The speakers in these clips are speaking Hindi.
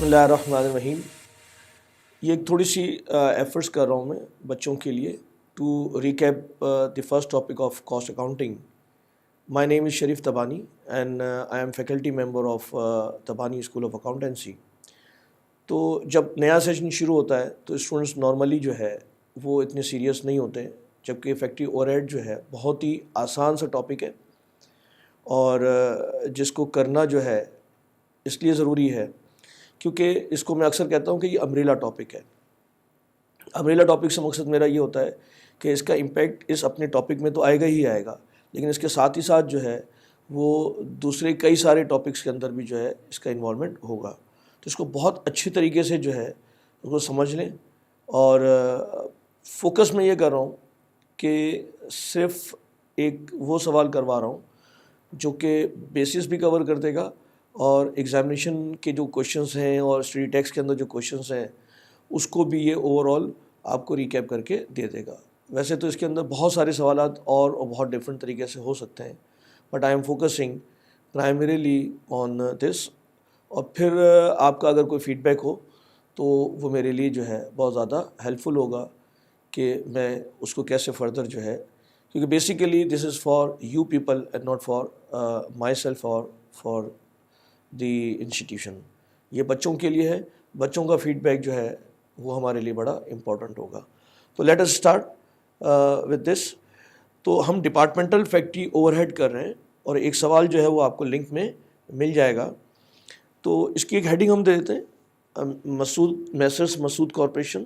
बिस्मिल्लाहिर्रहमानिर्रहीम। ये एक थोड़ी सी एफर्ट्स कर रहा हूँ मैं बच्चों के लिए to recap the first topic of cost accounting. My name is Sharif Tabani and I am faculty member of Tabani school of accountancy. तो जब नया सेशन शुरू होता है तो स्टूडेंट्स नॉर्मली जो है वो इतने सीरियस नहीं होते हैं, जबकि फैक्ट्री ओवरहेड जो है बहुत ही आसान सा टॉपिक है और जिसको करना जो है इसलिए ज़रूरी है क्योंकि इसको मैं अक्सर कहता हूँ कि ये अम्ब्रेला टॉपिक है। अम्ब्रेला टॉपिक से मकसद मेरा ये होता है कि इसका इम्पैक्ट इस अपने टॉपिक में तो आएगा ही आएगा, लेकिन इसके साथ ही साथ जो है वो दूसरे कई सारे टॉपिक्स के अंदर भी जो है इसका इन्वॉल्वमेंट होगा। तो इसको बहुत अच्छी तरीके से जो है उसको समझ लें और फोकस मैं ये कर रहा हूँ कि सिर्फ एक वो सवाल करवा रहा हूँ जो कि बेसिस भी कवर कर देगा और एग्ज़ामिनेशन के जो क्वेश्चंस हैं और स्टडी टेक्स्ट के अंदर जो क्वेश्चंस हैं उसको भी ये ओवरऑल आपको रिकैप करके दे देगा। वैसे तो इसके अंदर बहुत सारे सवालात और बहुत डिफरेंट तरीके से हो सकते हैं, but I am focusing primarily on this. और फिर आपका अगर कोई फीडबैक हो तो वो मेरे लिए जो है बहुत ज़्यादा हेल्पफुल होगा कि मैं उसको कैसे फर्दर जो है, क्योंकि basically this is for you people and not for my self और फॉर दी इंस्टीट्यूशन। ये बच्चों के लिए है, बच्चों का फीडबैक जो है वो हमारे लिए बड़ा इम्पोर्टेंट होगा। तो let us start with this. तो हम डिपार्टमेंटल फैक्ट्री ओवरहेड कर रहे हैं और एक सवाल जो है वो आपको लिंक में मिल जाएगा। तो इसकी एक हेडिंग हम दे देते हैं, messrs Masood corporation.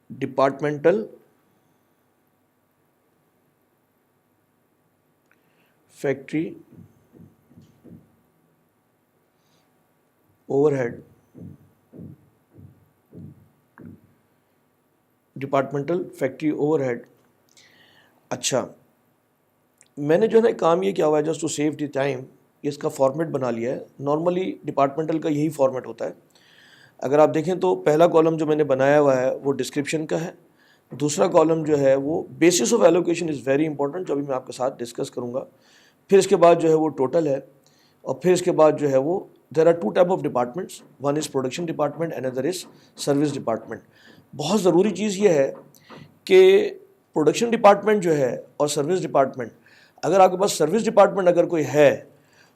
Departmental factory overhead, departmental factory overhead. अच्छा, मैंने जो है ना काम ये किया हुआ है just to save the time, इसका फॉर्मेट बना लिया है। नॉर्मली डिपार्टमेंटल का यही फॉर्मेट होता है। अगर आप देखें तो पहला कॉलम जो मैंने बनाया हुआ है वो डिस्क्रिप्शन का है, दूसरा कॉलम जो है वो basis of allocation is very important, जो अभी मैं आपके साथ डिस्कस करूँगा। फिर इसके बाद जो है वो टोटल है और फिर इसके बाद जो है वो there are two type of departments, one is production department and other is service department. बहुत ज़रूरी चीज़ ये है कि प्रोडक्शन डिपार्टमेंट जो है और सर्विस डिपार्टमेंट, अगर आपके पास सर्विस डिपार्टमेंट अगर कोई है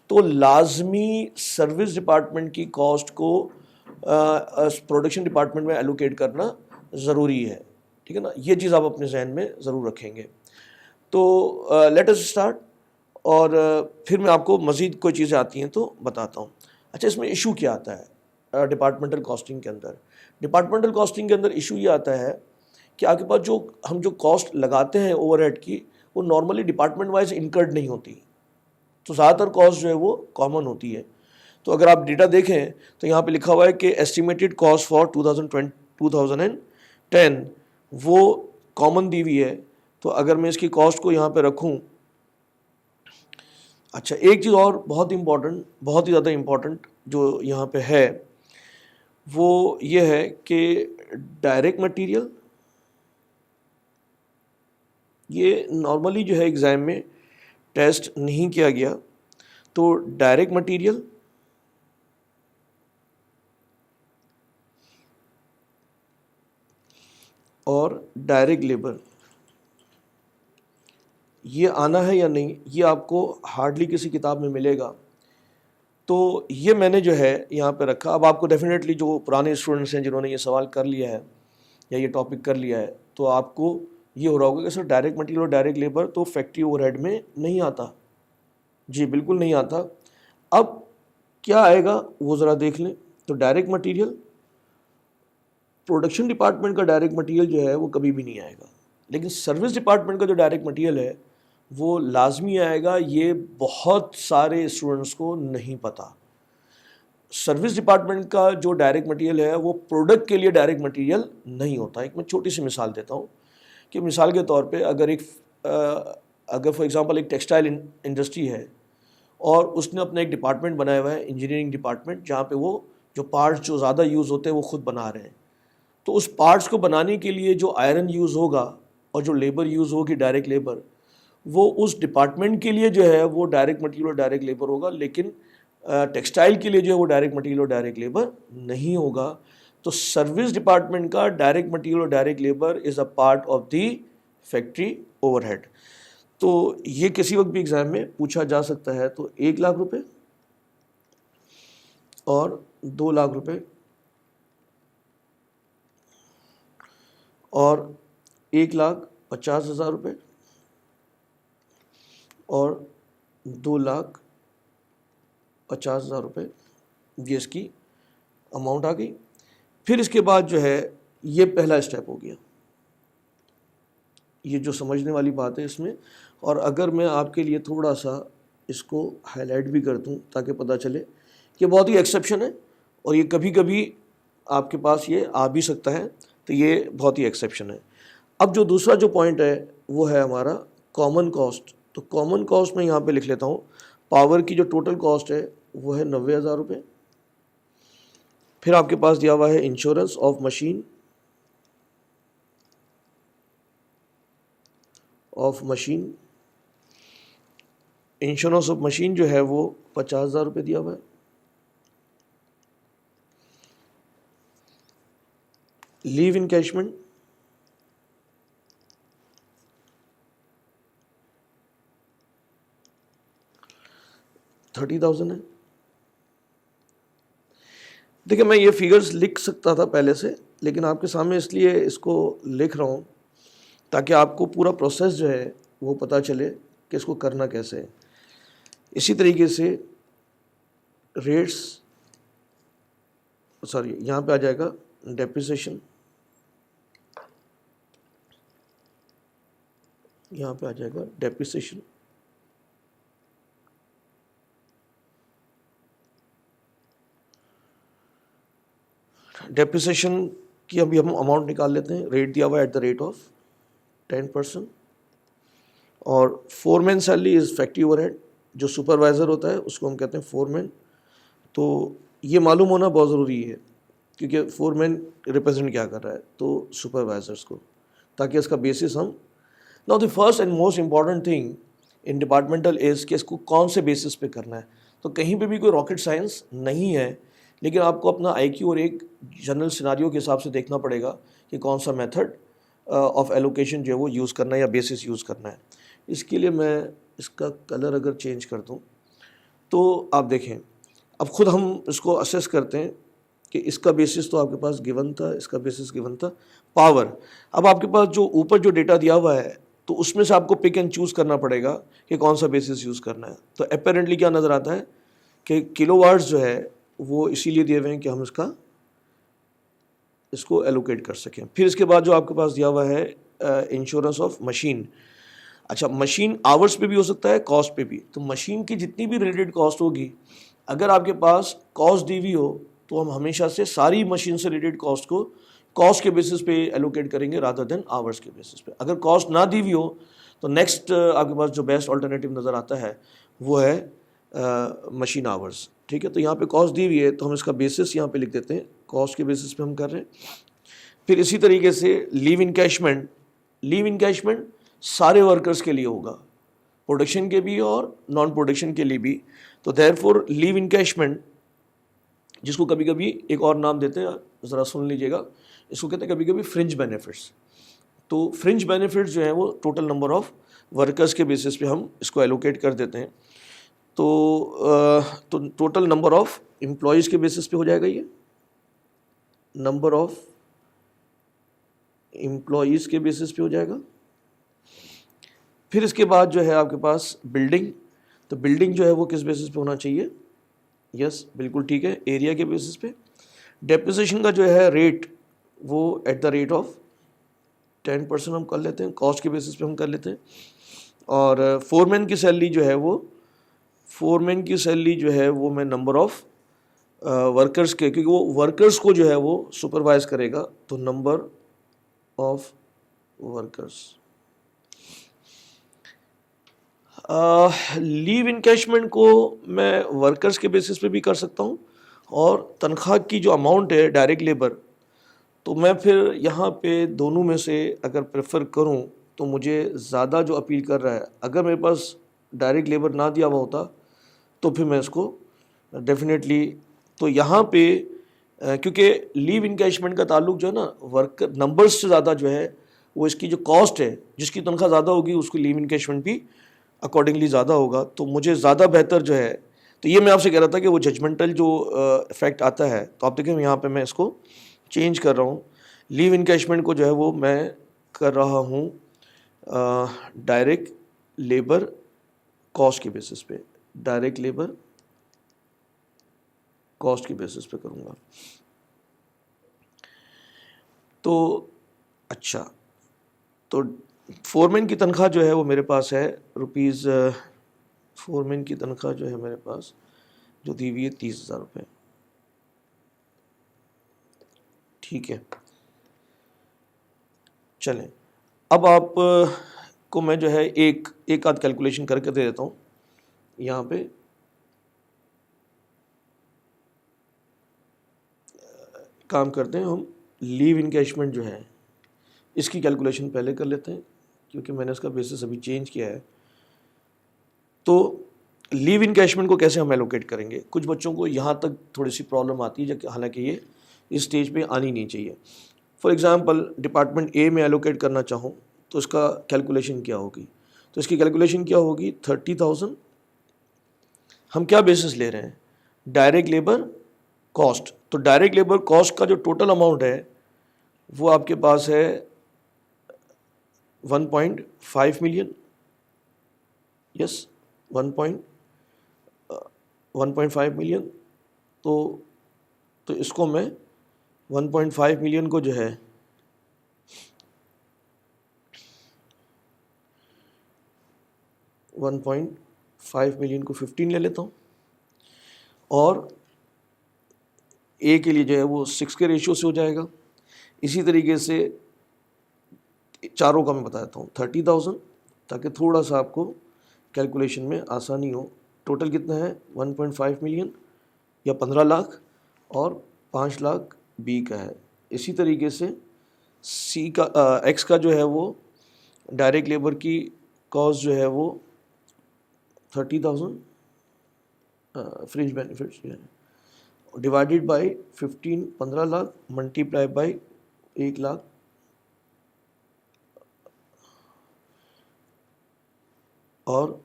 तो लाजमी सर्विस डिपार्टमेंट की कॉस्ट को प्रोडक्शन डिपार्टमेंट में एलोकेट करना ज़रूरी है, ठीक है ना। ये चीज़ आप अपने जहन में ज़रूर रखेंगे। तो लेट अस स्टार्ट और फिर मैं आपको मज़ीद कोई चीज़ें आती हैं तो बताता हूँ। अच्छा, इसमें इशू क्या आता है डिपार्टमेंटल कॉस्टिंग के अंदर? डिपार्टमेंटल कॉस्टिंग के अंदर इशू ये आता है कि आपके पास हम जो कॉस्ट लगाते हैं ओवरहेड की, वो नॉर्मली डिपार्टमेंट वाइज इनकर्ड नहीं होती। तो ज़्यादातर कॉस्ट जो है वो कॉमन होती है। तो अगर आप डेटा देखें तो यहाँ पे लिखा हुआ है कि एस्टिमेटेड कॉस्ट फॉर 2010 वो कॉमन दी हुई है। तो अगर मैं इसकी कॉस्ट को यहाँ पे रखूँ, अच्छा एक चीज़ और बहुत इम्पॉर्टेंट, बहुत ही ज़्यादा इम्पॉर्टेंट जो यहाँ पे है वो ये है कि डायरेक्ट मटेरियल, ये नॉर्मली जो है एग्ज़ाम में टेस्ट नहीं किया गया। तो डायरेक्ट मटेरियल और डायरेक्ट लेबर, ये आना है या नहीं ये आपको हार्डली किसी किताब में मिलेगा। तो ये मैंने जो है यहाँ पे रखा। अब आपको डेफिनेटली जो पुराने स्टूडेंट्स हैं जिन्होंने ये सवाल कर लिया है या ये टॉपिक कर लिया है, तो आपको ये हो रहा होगा कि सर डायरेक्ट मटेरियल और डायरेक्ट लेबर तो फैक्ट्री ओवरहेड में नहीं आता। जी बिल्कुल नहीं आता। अब क्या आएगा वो ज़रा देख लें। तो डायरेक्ट मटेरियल, प्रोडक्शन डिपार्टमेंट का डायरेक्ट मटेरियल जो है वो कभी भी नहीं आएगा, लेकिन सर्विस डिपार्टमेंट का जो डायरेक्ट मटेरियल है वो लाजमी आएगा। ये बहुत सारे स्टूडेंट्स को नहीं पता। सर्विस डिपार्टमेंट का जो डायरेक्ट मटेरियल है वो प्रोडक्ट के लिए डायरेक्ट मटेरियल नहीं होता। एक मैं छोटी सी मिसाल देता हूँ कि मिसाल के तौर पे अगर फॉर एग्जांपल एक टेक्सटाइल इंडस्ट्री है और उसने अपना एक डिपार्टमेंट बनाया हुआ है, इंजीनियरिंग डिपार्टमेंट, जहाँ पे वो जो पार्ट्स जो ज़्यादा यूज़ होते हैं वो खुद बना रहे हैं। तो उस पार्ट्स को बनाने के लिए जो आयरन यूज़ होगा और जो लेबर यूज़ होगी डायरेक्ट लेबर, वो उस डिपार्टमेंट के लिए जो है वो डायरेक्ट मटेरियल और डायरेक्ट लेबर होगा, लेकिन टेक्सटाइल के लिए जो है वो डायरेक्ट मटेरियल और डायरेक्ट लेबर नहीं होगा। तो सर्विस डिपार्टमेंट का डायरेक्ट मटेरियल और direct labour is a part of the factory overhead. तो ये किसी वक्त भी एग्ज़ाम में पूछा जा सकता है। तो 1 लाख रुपए और 2 लाख रुपए और 1,50,000 रुपये और 2,50,000 रुपये, ये इसकी अमाउंट आ गई। फिर इसके बाद जो है ये पहला स्टेप हो गया, ये जो समझने वाली बात है इसमें। और अगर मैं आपके लिए थोड़ा सा इसको हाईलाइट भी कर दूं ताकि पता चले कि बहुत ही एक्सेप्शन है और ये कभी कभी आपके पास ये आ भी सकता है, तो ये बहुत ही एक्सेप्शन है। अब जो दूसरा जो पॉइंट है वो है हमारा कॉमन कॉस्ट। तो कॉमन कॉस्ट में यहाँ पे लिख लेता हूँ, पावर की जो टोटल कॉस्ट है वो है 90,000 रुपये। फिर आपके पास दिया हुआ है insurance of machine, insurance of machine जो है वो 50,000 रुपये दिया हुआ है। लीव इनकैशमेंट 30,000 है। देखिए मैं ये फिगर्स लिख सकता था पहले से, लेकिन आपके सामने इसलिए इसको लिख रहा हूँ ताकि आपको पूरा प्रोसेस जो है वो पता चले कि इसको करना कैसे है। इसी तरीके से रेट्स, सॉरी यहाँ पे आ जाएगा डेप्रिसिएशन, यहाँ पे आ जाएगा डेप्रिसिएशन, डेप्रिसिएशन की अभी हम अमाउंट निकाल लेते हैं। रेट दिया हुआ है @ 10%। और foreman salary is factory overhead, जो सुपरवाइज़र होता है उसको हम कहते हैं फोरमैन। तो ये मालूम होना बहुत ज़रूरी है क्योंकि फोरमैन रिप्रेजेंट क्या कर रहा है, तो सुपरवाइज़र्स को, ताकि इसका बेसिस हम। Now the first and most important thing in departmental is कि इसको कौन से बेसिस पे करना है। तो कहीं पे भी कोई रॉकेट साइंस नहीं है, लेकिन आपको अपना IQ और एक जनरल सिनारियो के हिसाब से देखना पड़ेगा कि कौन सा मेथड ऑफ एलोकेशन जो है वो यूज़ करना है या बेसिस यूज़ करना है। इसके लिए मैं इसका कलर अगर चेंज कर दूं तो आप देखें, अब खुद हम इसको असेस करते हैं कि इसका बेसिस तो आपके पास गिवन था, इसका बेसिस गिवन था। पावर, अब आपके पास जो ऊपर जो डेटा दिया हुआ है तो उसमें से आपको पिक एंड चूज़ करना पड़ेगा कि कौन सा बेसिस यूज़ करना है। तो अपेरेंटली क्या नज़र आता है कि किलोवाट्स जो है वो इसीलिए दिए हुए हैं कि हम इसको एलोकेट कर सकें। फिर इसके बाद जो आपके पास दिया हुआ है इंश्योरेंस ऑफ मशीन। अच्छा, मशीन आवर्स पे भी हो सकता है, कॉस्ट पे भी। तो मशीन की जितनी भी रिलेटेड कॉस्ट होगी, अगर आपके पास कॉस्ट दी हुई हो तो हम हमेशा से सारी मशीन से रिलेटेड कॉस्ट को कॉस्ट के बेसिस पे एलोकेट करेंगे रादर देन आवर्स के बेसिस पे। अगर कॉस्ट ना दी हुई हो तो नेक्स्ट आपके पास जो बेस्ट ऑल्टरनेटिव नज़र आता है वो है मशीन आवर्स। ठीक है, तो यहाँ पे कॉस्ट दी हुई है तो हम इसका बेसिस यहाँ पे लिख देते हैं, कॉस्ट के बेसिस पे हम कर रहे हैं। फिर इसी तरीके से लीव इनकैशमेंट सारे वर्कर्स के लिए होगा, प्रोडक्शन के भी और नॉन प्रोडक्शन के लिए भी। तो देयरफॉर लीव इनकैशमेंट, जिसको कभी कभी एक और नाम देते हैं, ज़रा सुन लीजिएगा, इसको कहते हैं कभी कभी फ्रिंज बेनिफिट्स। तो फ्रिंज बेनिफिट्स जो हैं वो टोटल नंबर ऑफ वर्कर्स के बेसिस पे हम इसको एलोकेट कर देते हैं। तो टोटल नंबर ऑफ एम्प्लॉयज़ के बेसिस पे हो जाएगा ये, नंबर ऑफ एम्प्लॉयज़ के बेसिस पे हो जाएगा। फिर इसके बाद जो है आपके पास बिल्डिंग, तो बिल्डिंग जो है वो किस बेसिस पे होना चाहिए, यस बिल्कुल ठीक है, एरिया के बेसिस पे। डेप्रिसिएशन का जो है रेट वो @ 10% हम कर लेते हैं, कॉस्ट के बेसिस पे हम कर लेते हैं। और फोरमैन की सैलरी जो है वो मैं नंबर ऑफ वर्कर्स के, क्योंकि वो वर्कर्स को जो है वो सुपरवाइज करेगा, तो number of workers. Leave encashment को मैं वर्कर्स के बेसिस पे भी कर सकता हूँ, और तनख्वाह की जो अमाउंट है डायरेक्ट लेबर तो मैं फिर यहाँ पे दोनों में से अगर प्रेफर करूँ तो मुझे ज़्यादा जो अपील कर रहा है, अगर मेरे पास डायरेक्ट लेबर ना दिया हुआ होता तो फिर मैं इसको डेफिनेटली, तो यहाँ पे क्योंकि लीव इनकैशमेंट का ताल्लुक जो है ना वर्कर नंबर्स से ज़्यादा जो है वो इसकी जो कॉस्ट है, जिसकी तनख्वाह ज़्यादा होगी उसकी लीव इनकैशमेंट भी अकॉर्डिंगली ज़्यादा होगा। तो मुझे ज़्यादा बेहतर जो है, तो ये मैं आपसे कह रहा था कि वो जजमेंटल जो इफेक्ट आता है, तो आप देखें यहाँ पे मैं इसको चेंज कर रहा हूँ। लीव इनकैशमेंट को जो है वो मैं कर रहा हूँ डायरेक्ट लेबर कॉस्ट के बेसिस पे, डायरेक्ट लेबर कॉस्ट के बेसिस पे करूँगा। तो अच्छा, तो फोरमैन की तनख्वाह जो है वो मेरे पास है रुपीज़, फोरमैन की तनख्वाह जो है मेरे पास जो दी हुई है 30,000 रुपये। ठीक है, चलें अब आप को मैं जो है एक आध कैलकुलेशन करके दे देता हूँ। यहाँ पे काम करते हैं हम, लीव इनकैशमेंट जो है इसकी कैलकुलेशन पहले कर लेते हैं क्योंकि मैंने इसका बेसिस अभी चेंज किया है। तो लीव इनकैशमेंट को कैसे हम एलोकेट करेंगे, कुछ बच्चों को यहाँ तक थोड़ी सी प्रॉब्लम आती है, हालांकि ये इस स्टेज पे आनी नहीं चाहिए। फॉर एग्जांपल डिपार्टमेंट ए में एलोकेट करना चाहूँ तो इसका कैलकुलेशन क्या होगी, तो इसकी कैलकुलेशन क्या होगी 30,000। हम क्या बेसिस ले रहे हैं, डायरेक्ट लेबर कॉस्ट। तो डायरेक्ट लेबर कॉस्ट का जो टोटल अमाउंट है वो आपके पास है 1.5 मिलियन, यस 1.5 मिलियन। तो इसको मैं 1.5 मिलियन को जो है 1.5 मिलियन को 15 ले लेता हूँ, और ए के लिए जो है वो 6 के रेशियो से हो जाएगा। इसी तरीके से चारों का मैं बताता हूँ 30,000, ताकि थोड़ा सा आपको कैलकुलेशन में आसानी हो। टोटल कितना है 1.5 मिलियन या 15 लाख, और 5 लाख बी का है। इसी तरीके से सी का एक्स का जो है वो डायरेक्ट लेबर की कॉस्ट जो है वो 30,000 फ्रिंज बेनिफिट्स जो है divided by 15, 15 lakh multiply by 1 lakh, और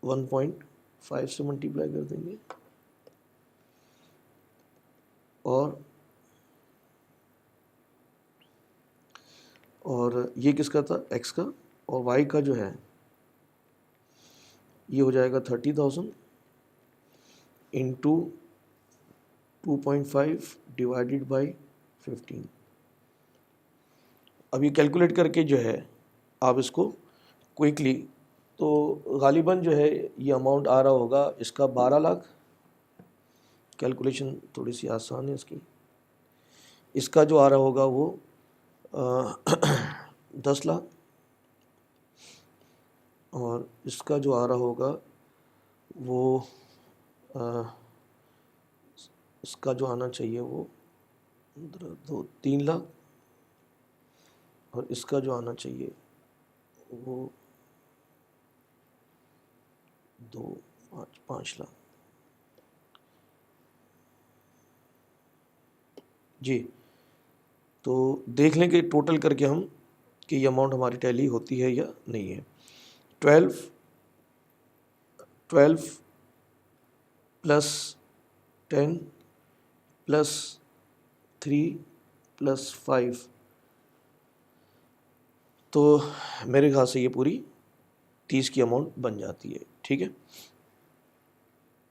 1.5 से मल्टीप्लाई कर देंगे, और ये किसका था एक्स का, और वाई का जो है ये हो जाएगा 30,000 इंटू 2.5 डिवाइडेड बाई 15। अब ये कैलकुलेट करके जो है आप इसको क्विकली, तो गालिबन जो है ये अमाउंट आ रहा होगा इसका 12 लाख। कैलकुलेशन थोड़ी सी आसान है इसकी। इसका जो आ रहा होगा वो 10 लाख, और इसका जो आ रहा होगा वो इसका जो आना चाहिए वो 3 लाख, और इसका जो आना चाहिए वो 5 लाख। जी, तो देख लें कि टोटल करके हम कि ये अमाउंट हमारी टैली होती है या नहीं है। 12 प्लस 10 प्लस 3 प्लस 5, तो मेरे ख्याल से ये पूरी 30 की अमाउंट बन जाती है। ठीक है,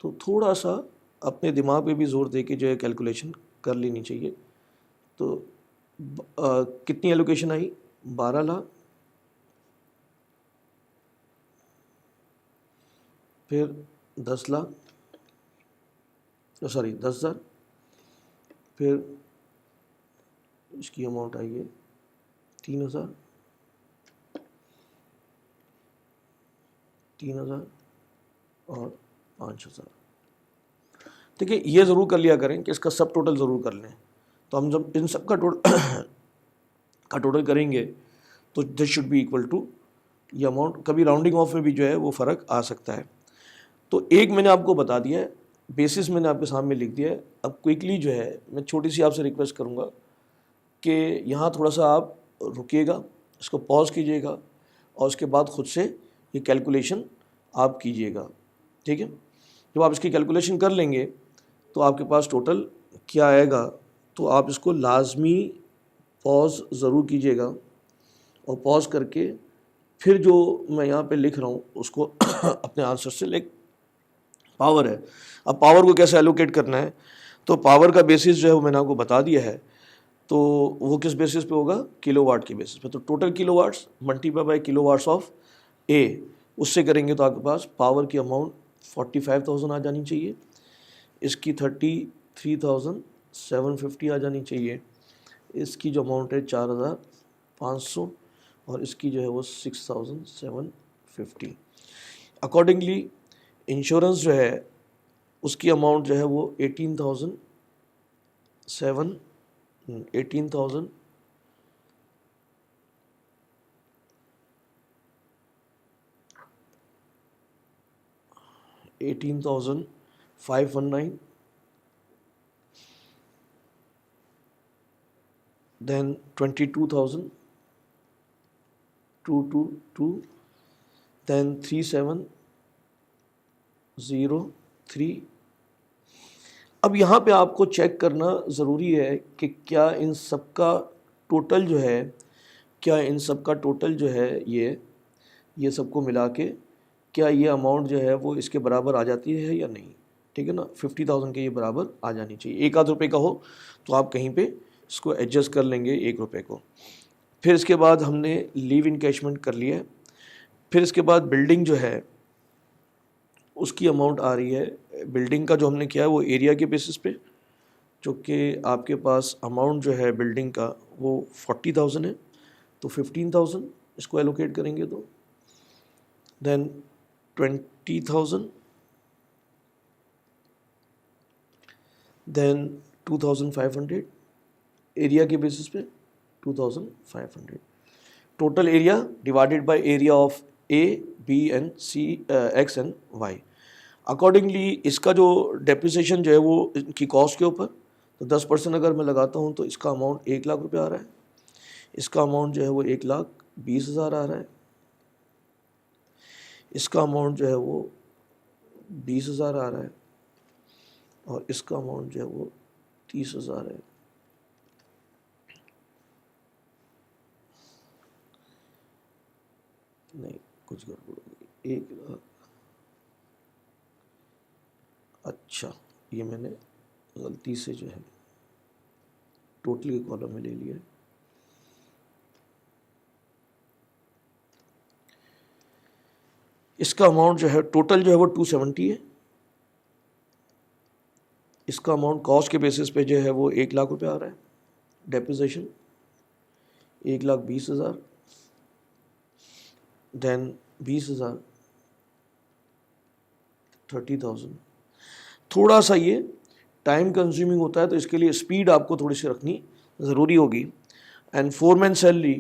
तो थोड़ा सा अपने दिमाग पे भी जोर दे के जो है कैलकुलेशन कर लेनी चाहिए। तो कितनी एलोकेशन आई 12 लाख, फिर 10 लाख, सॉरी 10,000, फिर इसकी अमाउंट आई है 3,000, 3,000 और 5,000। देखिए ये ज़रूर कर लिया करें कि इसका सब टोटल ज़रूर कर लें। तो हम जब इन सब का टोटल करेंगे तो this should be equal to ये अमाउंट। कभी राउंडिंग ऑफ में भी जो है वो फ़र्क आ सकता है। तो एक मैंने आपको बता दिया है, बेसिस मैंने आपके सामने लिख दिया है। अब क्विकली जो है मैं छोटी सी आपसे रिक्वेस्ट करूँगा कि यहाँ थोड़ा सा आप रुकिएगा, इसको पॉज कीजिएगा और उसके बाद ख़ुद से ये कैलकुलेशन आप कीजिएगा, ठीक है। जब आप इसकी कैलकुलेशन कर लेंगे तो आपके पास टोटल क्या आएगा, तो आप इसको लाजमी पॉज ज़रूर कीजिएगा और पॉज करके फिर जो मैं यहाँ पे लिख रहा हूँ उसको अपने आंसर से लिख। पावर है, अब पावर को कैसे एलोकेट करना है, तो पावर का बेसिस जो है वो मैंने आपको बता दिया है। तो वो किस बेसिस पे होगा, किलोवाट के बेसिस पे। तो total kilowatts multiply by kilowatts of A, उससे करेंगे तो आपके पास पावर की अमाउंट 45,000 आ जानी चाहिए, इसकी 33,750 आ जानी चाहिए, इसकी जो अमाउंट है 4,500 और इसकी जो है वो 6,750। अकॉर्डिंगली इंश्योरेंस जो है उसकी अमाउंट जो है वो 18,000 18,519, then 22,222, then 3703। अब यहाँ पे आपको चेक करना ज़रूरी है कि क्या इन सब का टोटल जो है, ये सबको मिला के क्या ये अमाउंट जो है वो इसके बराबर आ जाती है या नहीं, ठीक है ना। 50,000 के ये बराबर आ जानी चाहिए। एक आध रुपये का हो तो आप कहीं पे इसको एडजस्ट कर लेंगे 1 रुपये को। फिर इसके बाद हमने लीव इनकैशमेंट कर लिया है। फिर इसके बाद बिल्डिंग जो है उसकी अमाउंट आ रही है। बिल्डिंग का जो हमने किया है वो एरिया के बेसिस पे, जो कि आपके पास अमाउंट जो है बिल्डिंग का वो 40,000 है, तो 15,000 इसको एलोकेट करेंगे तो देन 20,000, देन 2,500 एरिया के बेसिस पे 2,500। Total area divided by area of A B and C X and Y. Accordingly इसका जो डेप्रिसिएशन जो है वो इनकी कॉस्ट के ऊपर, तो 10% अगर मैं लगाता हूँ तो इसका अमाउंट 1 लाख रुपये आ रहा है, इसका अमाउंट जो है वो 1,20,000 आ रहा है, इसका अमाउंट जो है वो 20,000 आ रहा है और इसका अमाउंट जो है वो 30,000 है। नहीं, कुछ गड़बड़ हो गई। 1 लाख, अच्छा ये मैंने गलती से जो है टोटल के कॉलम में ले लिया। इसका अमाउंट जो है टोटल जो है वो 270 है, इसका अमाउंट कॉस्ट के बेसिस पे जो है वो 1 लाख रुपये आ रहा है। Depreciation 1,20,000, then 20,000, 30,000। थोड़ा सा ये टाइम कंज्यूमिंग होता है तो इसके लिए स्पीड आपको थोड़ी सी रखनी ज़रूरी होगी। एंड फोरमैन सैलरी,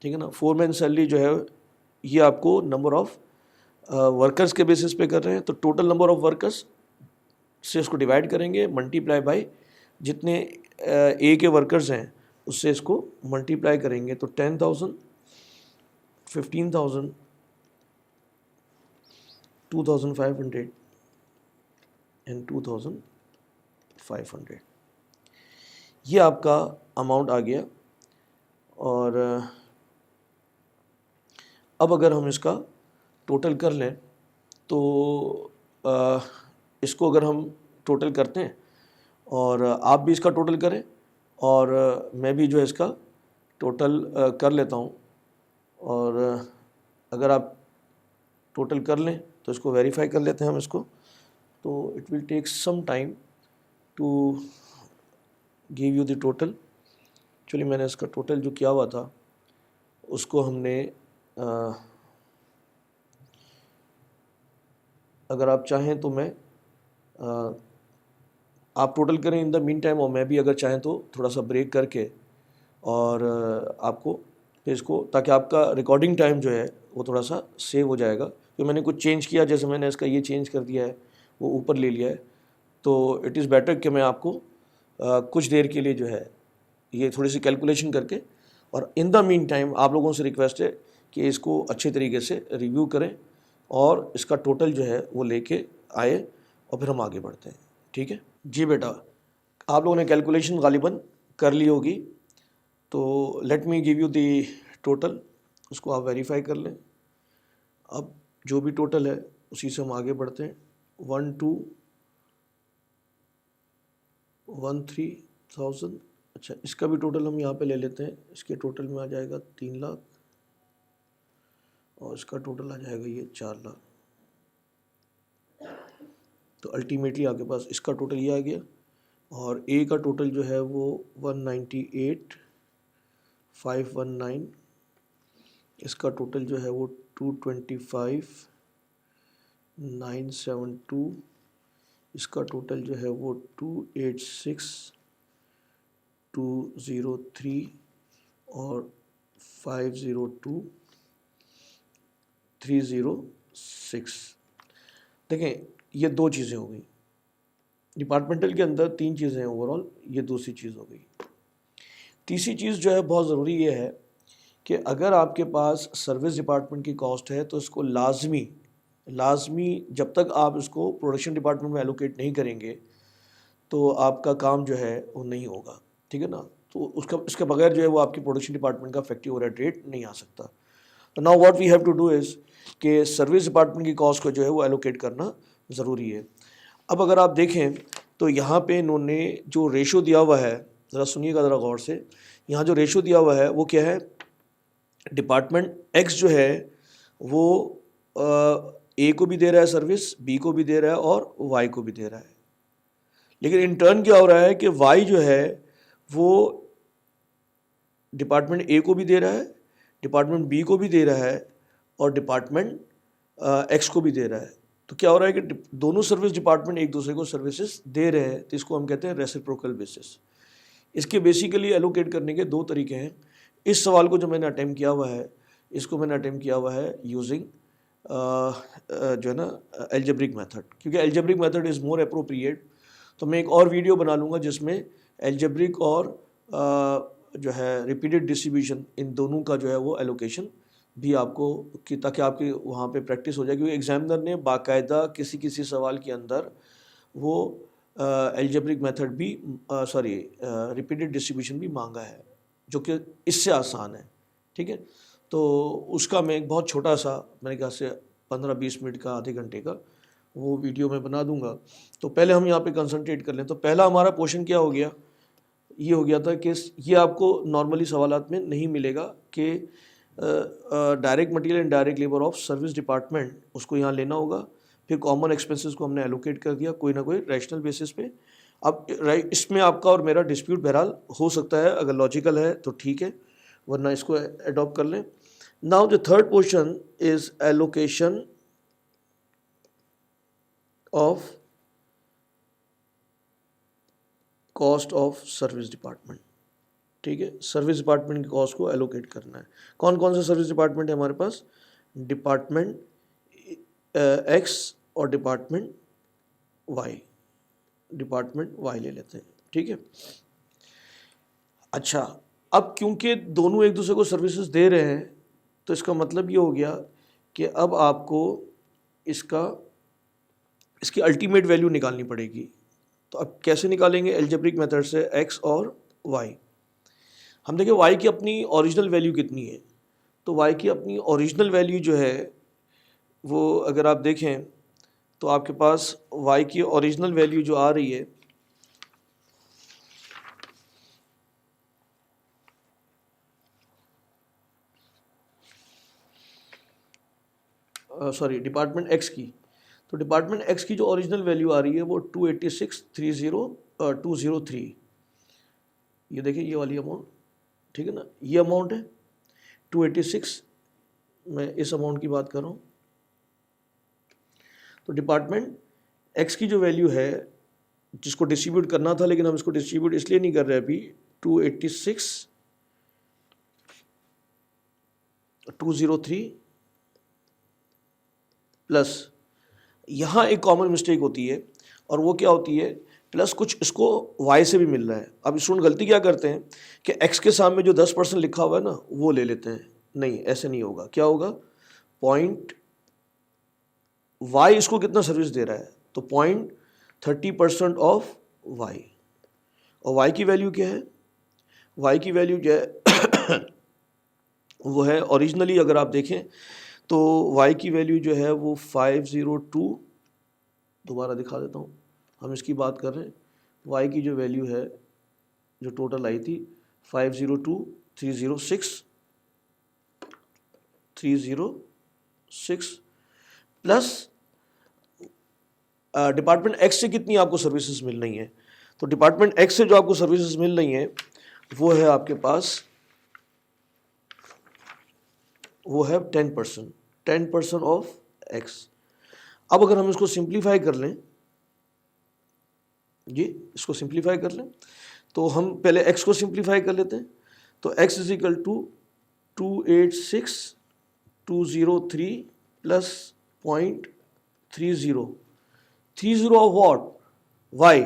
ठीक है ना, फोरमैन सैलरी जो है ये आपको नंबर ऑफ वर्कर्स के बेसिस पे कर रहे हैं, तो टोटल नंबर ऑफ वर्कर्स से इसको डिवाइड करेंगे, मल्टीप्लाई बाय जितने ए के वर्कर्स हैं उससे इसको मल्टीप्लाई करेंगे, तो 10,000, 15,000, 2,500 एंड 2,500। ये आपका अमाउंट आ गया। और अब अगर हम इसका टोटल कर लें तो इसको अगर हम टोटल करते हैं और आप भी इसका टोटल करें और मैं भी जो है इसका टोटल कर लेता हूँ, और अगर आप टोटल कर लें तो इसको वेरीफाई कर लेते हैं हम इसको। तो it will take some time to give you the total. Actually मैंने इसका टोटल जो किया हुआ था उसको हमने अगर आप चाहें तो मैं आप टोटल करें इन द मीन टाइम, और मैं भी अगर चाहें तो थोड़ा सा ब्रेक करके और आपको फिर इसको, ताकि आपका रिकॉर्डिंग टाइम जो है वो थोड़ा सा सेव हो जाएगा। क्योंकि मैंने कुछ चेंज किया, जैसे मैंने इसका ये चेंज कर दिया है, वो ऊपर ले लिया है, तो इट इज़ बेटर कि मैं आपको कुछ देर के लिए जो है ये थोड़ी सी कैलकुलेशन करके, और इन द मीन टाइम आप लोगों से रिक्वेस्ट है कि इसको अच्छे तरीके से रिव्यू करें और इसका टोटल जो है वो लेके आए, और फिर हम आगे बढ़ते हैं। ठीक है जी बेटा, आप लोगों ने कैलकुलेशन गालिबन कर ली होगी, तो let me give you the total, उसको आप वेरीफाई कर लें। अब जो भी टोटल है उसी से हम आगे बढ़ते हैं। 1,13,000। अच्छा, इसका भी टोटल हम यहाँ पे ले लेते हैं। इसके टोटल में आ जाएगा 3 लाख, और इसका टोटल आ जाएगा ये 4 लाख। तो अल्टीमेटली आपके पास इसका टोटल ये आ गया, और ए का टोटल जो है वो 198,519, इसका टोटल जो है वो 225,972, इसका टोटल जो है वो 286,203 और 502,306। देखें, ये दो चीज़ें हो गई। डिपार्टमेंटल के अंदर 3 चीज़ें हैं ओवरऑल, ये दूसरी चीज़ हो गई। तीसरी चीज़ जो है बहुत ज़रूरी ये है कि अगर आपके पास सर्विस डिपार्टमेंट की कॉस्ट है तो इसको लाजमी जब तक आप इसको प्रोडक्शन डिपार्टमेंट में एलोकेट नहीं करेंगे तो आपका काम जो है वो नहीं होगा। ठीक है ना, तो इसके बगैर जो है वो आपकी प्रोडक्शन डिपार्टमेंट का इफेक्टिव ओवरहेड रेट नहीं आ सकता। तो now what we have to do is कि सर्विस डिपार्टमेंट की कॉस्ट को जो है वो एलोकेट करना ज़रूरी है। अब अगर आप देखें तो यहाँ पे इन्होंने जो रेशो दिया हुआ है, ज़रा सुनिएगा ज़रा गौर से, यहाँ जो रेशो दिया हुआ है वो क्या है, डिपार्टमेंट एक्स जो है वो ए को भी दे रहा है सर्विस, बी को भी दे रहा है और वाई को भी दे रहा है। लेकिन इन टर्न क्या हो रहा है कि वाई जो है वो डिपार्टमेंट ए को भी दे रहा है, डिपार्टमेंट बी को भी दे रहा है और डिपार्टमेंट एक्स को भी दे रहा है। तो क्या हो रहा है कि दोनों सर्विस डिपार्टमेंट एक दूसरे को सर्विसेज दे रहे हैं, तो इसको हम कहते हैं रेसिप्रोकल बेसिस। इसके बेसिकली एलोकेट करने के 2 तरीके हैं। इस सवाल को जो मैंने अटेम्प्ट किया हुआ है, इसको मैंने अटेम्प्ट किया हुआ है यूजिंग जो है ना एल्जेब्रिक मेथड, क्योंकि algebraic method is more appropriate. तो मैं एक और वीडियो बना लूँगा जिसमें एल्जेब्रिक और जो है रिपीटेड डिस्ट्रीब्यूशन, इन दोनों का जो है वो एलोकेशन भी आपको, कि ताकि आपकी वहाँ पे प्रैक्टिस हो जाए। क्योंकि एग्जामिनर ने बाकायदा किसी सवाल के अंदर वो एल्जेब्रिक मेथड भी रिपीटेड डिस्ट्रीब्यूशन भी मांगा है, जो कि इससे आसान है। ठीक है, तो उसका मैं एक बहुत छोटा सा, मेरे ख्याल से 15-20 मिनट का, आधे घंटे का वो वीडियो मैं बना दूंगा। तो पहले हम यहाँ पे कंसंट्रेट कर लें। तो पहला हमारा क्वेश्चन क्या हो गया, ये हो गया था कि ये आपको नॉर्मली सवालात में नहीं मिलेगा कि direct material and direct labour of service department, उसको यहाँ लेना होगा। फिर कॉमन एक्सपेंसेस को हमने एलोकेट कर दिया कोई ना कोई रैशनल बेसिस पे। अब इसमें आपका और मेरा डिस्प्यूट बहरहाल हो सकता है, अगर लॉजिकल है तो ठीक है, वरना इसको अडॉप्ट कर लें। Now the third question is allocation of cost of service department. ठीक है, सर्विस डिपार्टमेंट की कॉस्ट को एलोकेट करना है। कौन कौन से सर्विस डिपार्टमेंट है हमारे पास, डिपार्टमेंट एक्स और डिपार्टमेंट वाई। डिपार्टमेंट वाई ले लेते हैं। ठीक है, अच्छा, अब क्योंकि दोनों एक दूसरे को सर्विसेज दे रहे हैं तो इसका मतलब ये हो गया कि अब आपको इसकी अल्टीमेट वैल्यू निकालनी पड़ेगी। तो अब कैसे निकालेंगे, एल्जेब्रिक मेथड से एक्स और वाई। हम देखें y की अपनी ओरिजिनल वैल्यू कितनी है, तो y की अपनी ओरिजिनल वैल्यू जो है वो अगर आप देखें तो आपके पास y की ओरिजिनल वैल्यू जो आ रही है, डिपार्टमेंट x की, तो डिपार्टमेंट x की जो ओरिजिनल वैल्यू आ रही है वो 286,203। ये देखिए ये वाली अमाउंट, ठीक है ना, ये अमाउंट है 286, मैं इस अमाउंट की बात कर रहा हूँ। तो डिपार्टमेंट एक्स की जो वैल्यू है जिसको डिस्ट्रीब्यूट करना था, लेकिन हम इसको डिस्ट्रीब्यूट इसलिए नहीं कर रहे अभी। 286 203 प्लस, यहाँ एक कॉमन मिस्टेक होती है, और वो क्या होती है, प्लस कुछ इसको y से भी मिल रहा है। अब स्टूडेंट गलती क्या करते हैं कि x के सामने जो 10% लिखा हुआ है ना वो ले लेते हैं। नहीं, ऐसे नहीं होगा। क्या होगा, पॉइंट y इसको कितना सर्विस दे रहा है, तो 0.30% ऑफ y, और y की वैल्यू क्या है, y की वैल्यू जो है वो है ओरिजिनली, अगर आप देखें तो y की वैल्यू जो है वो 502, दोबारा दिखा देता हूँ, हम इसकी बात कर रहे हैं। y की जो वैल्यू है, जो टोटल आई थी 502,306 प्लस डिपार्टमेंट एक्स से कितनी आपको सर्विसेज मिल रही हैं, तो डिपार्टमेंट एक्स से जो आपको सर्विसेज मिल रही हैं वो है आपके पास, वो है 10% ऑफ एक्स। अब अगर हम इसको सिंप्लीफाई कर लें, ये इसको सिंप्लीफाई कर लें, तो हम पहले x को सिंप्लीफाई कर लेते हैं। तो x is equal to 286,203 plus 0.30 of what, y।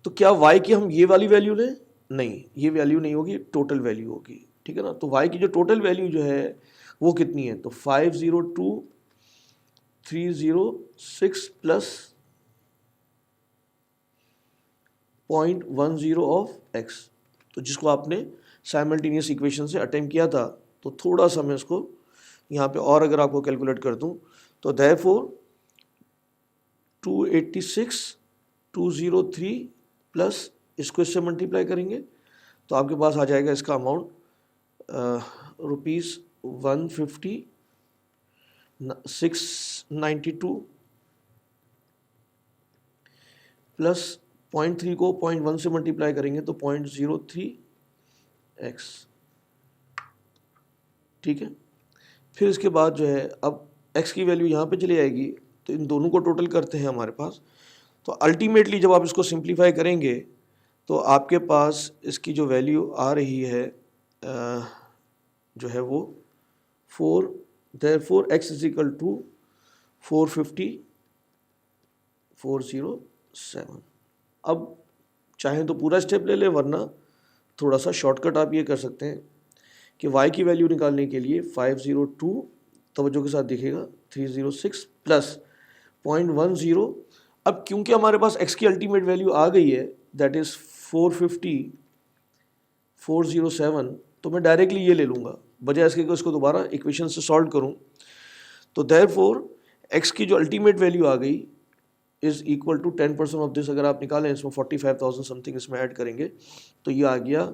तो क्या y की हम ये वाली वैल्यू लें, नहीं, ये वैल्यू नहीं होगी, टोटल वैल्यू होगी, ठीक है ना। तो y की जो टोटल वैल्यू जो है वो कितनी है, तो 502,306 प्लस 0.10 ऑफ x, तो जिसको आपने साइमल्टेनियस इक्वेशन से अटेम्प्ट किया था। तो थोड़ा सा मैं इसको यहाँ पे और अगर आपको कैलकुलेट कर दूँ, तो देयरफॉर 286,203 प्लस इसको इससे मल्टीप्लाई करेंगे तो आपके पास आ जाएगा इसका अमाउंट ₹150,692 प्लस 0.3 को 0.1 से मल्टीप्लाई करेंगे तो 0.03x, ठीक है। फिर इसके बाद जो है, अब x की वैल्यू यहाँ पे चली आएगी, तो इन दोनों को टोटल करते हैं हमारे पास। तो अल्टीमेटली जब आप इसको सिंप्लीफाई करेंगे तो आपके पास इसकी जो वैल्यू आ रही है जो है वो 4, therefore x is equal to 450,407। अब चाहें तो पूरा स्टेप ले लें, वरना थोड़ा सा शॉर्टकट आप ये कर सकते हैं कि y की वैल्यू निकालने के लिए 502, तवज्जो के साथ देखिएगा, 306 प्लस 0.10। अब क्योंकि हमारे पास x की अल्टीमेट वैल्यू आ गई है, दैट इज़ 450,407, तो मैं डायरेक्टली ये ले लूँगा, बजाय इसके कि इसको दोबारा इक्वेशन से सॉल्व करूँ। तो देयरफॉर x की जो अल्टीमेट वैल्यू आ गई is equal to 10% of this. अगर आप निकालें, इसमें 45,000 समथिंग इसमें ऐड करेंगे तो ये आ गया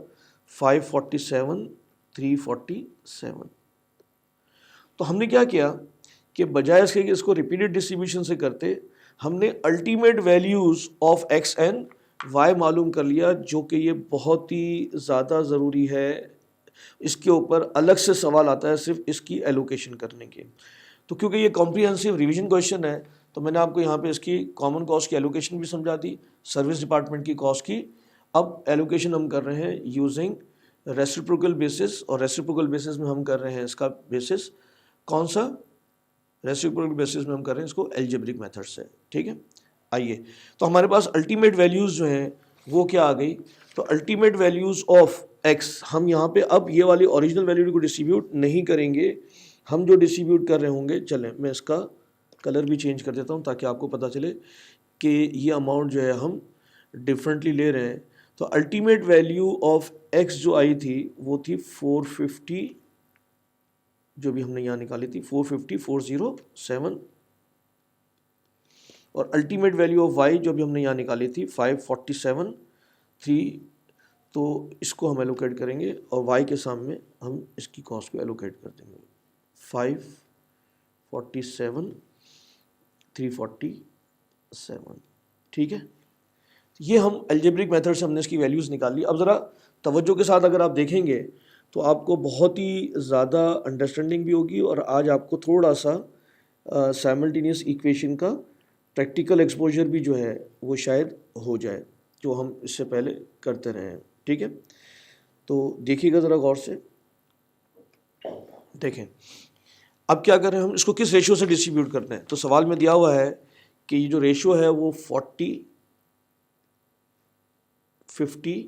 547,347। तो हमने क्या किया कि बजाय इसके कि इसको रिपीटेड डिस्ट्रीब्यूशन से करते, हमने ultimate values of X and Y मालूम कर लिया, जो कि ये बहुत ही ज़्यादा ज़रूरी है। इसके ऊपर अलग से सवाल आता है सिर्फ इसकी एलोकेशन करने के। तो क्योंकि ये कॉम्प्रिहेंसिव रिवीजन क्वेश्चन है, तो मैंने आपको यहाँ पे इसकी कॉमन कॉस्ट की एलोकेशन भी समझा दी, सर्विस डिपार्टमेंट की कॉस्ट की। अब एलोकेशन हम कर रहे हैं यूजिंग रेसिप्रोकल बेसिस, और रेसिप्रोकल बेसिस में हम कर रहे हैं इसका बेसिस कौन सा, रेसिप्रोकल बेसिस में हम कर रहे हैं इसको एल्जेब्रिक मेथड से, ठीक है। आइए, तो हमारे पास अल्टीमेट वैल्यूज़ जो हैं वो क्या आ गई, तो अल्टीमेट वैल्यूज़ ऑफ एक्स, हम यहाँ पे अब ये वाली ओरिजिनल वैल्यू को डिस्ट्रीब्यूट नहीं करेंगे, हम जो डिस्ट्रीब्यूट कर रहे होंगे, चलें मैं इसका कलर भी चेंज कर देता हूँ ताकि आपको पता चले कि ये अमाउंट जो है हम डिफरेंटली ले रहे हैं। तो अल्टीमेट वैल्यू ऑफ एक्स जो आई थी वो थी 450, जो भी हमने यहाँ निकाली थी 450,407, और अल्टीमेट वैल्यू ऑफ वाई जो भी हमने यहाँ निकाली थी 547,3। तो इसको हम एलोकेट करेंगे और वाई के सामने हम इसकी कॉस्ट को एलोकेट कर देंगे 547,347, ठीक है। ये हम अलजेब्रिक मेथड से हमने इसकी वैल्यूज़ निकाल ली। अब ज़रा तवज्जो के साथ अगर आप देखेंगे तो आपको बहुत ही ज़्यादा अंडरस्टैंडिंग भी होगी, और आज आपको थोड़ा सा साइमल्टेनियस इक्वेशन का प्रैक्टिकल एक्सपोजर भी जो है वो शायद हो जाए, जो हम इससे पहले करते रहे हैं। ठीक है, तो देखिएगा ज़रा गौर से। देखें अब क्या करें हम, इसको किस रेशियो से डिस्ट्रीब्यूट करते हैं। तो सवाल में दिया हुआ है कि ये जो रेशियो है वो 40, 50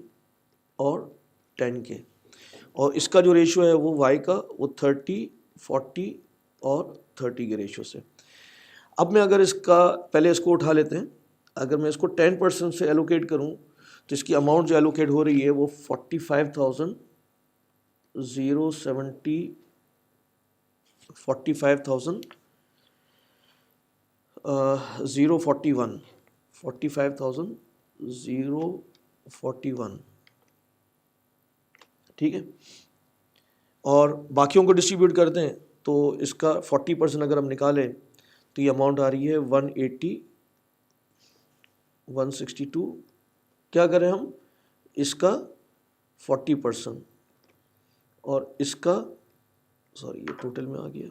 और 10 के, और इसका जो रेशियो है वो y का वो 30, 40 और 30 के रेशियो से। अब मैं अगर इसका पहले इसको उठा लेते हैं, अगर मैं इसको 10% से एलोकेट करूं तो इसकी अमाउंट जो एलोकेट हो रही है वो 45,070 45,041 ठीक है। और बाकियों को डिस्ट्रीब्यूट करते हैं तो इसका 40% अगर हम निकालें तो ये अमाउंट आ रही है 180, 162। क्या करें हम, इसका 40% और इसका, सॉरी ये टोटल में आ गया,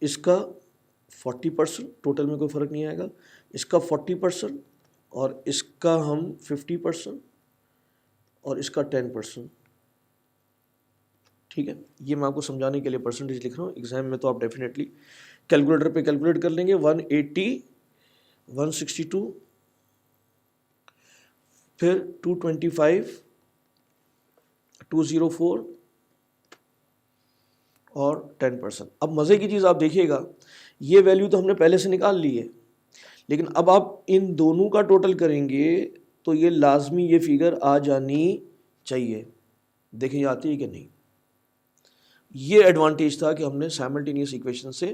इसका 40%, टोटल में कोई फ़र्क नहीं आएगा, इसका 40% और इसका हम 50% और इसका 10%। ठीक है, ये मैं आपको समझाने के लिए परसेंटेज लिख रहा हूँ। एग्जाम में तो आप डेफिनेटली कैलकुलेटर पे कैलकुलेट कर लेंगे। 180, 162, फिर 225, 204 और 10%। अब मज़े की चीज़ आप देखिएगा, ये वैल्यू तो हमने पहले से निकाल ली है, लेकिन अब आप इन दोनों का टोटल करेंगे तो ये लाजमी ये फिगर आ जानी चाहिए। देखें ये आती है कि नहीं। ये एडवांटेज था कि हमने साइमल्टेनियस इक्वेशन से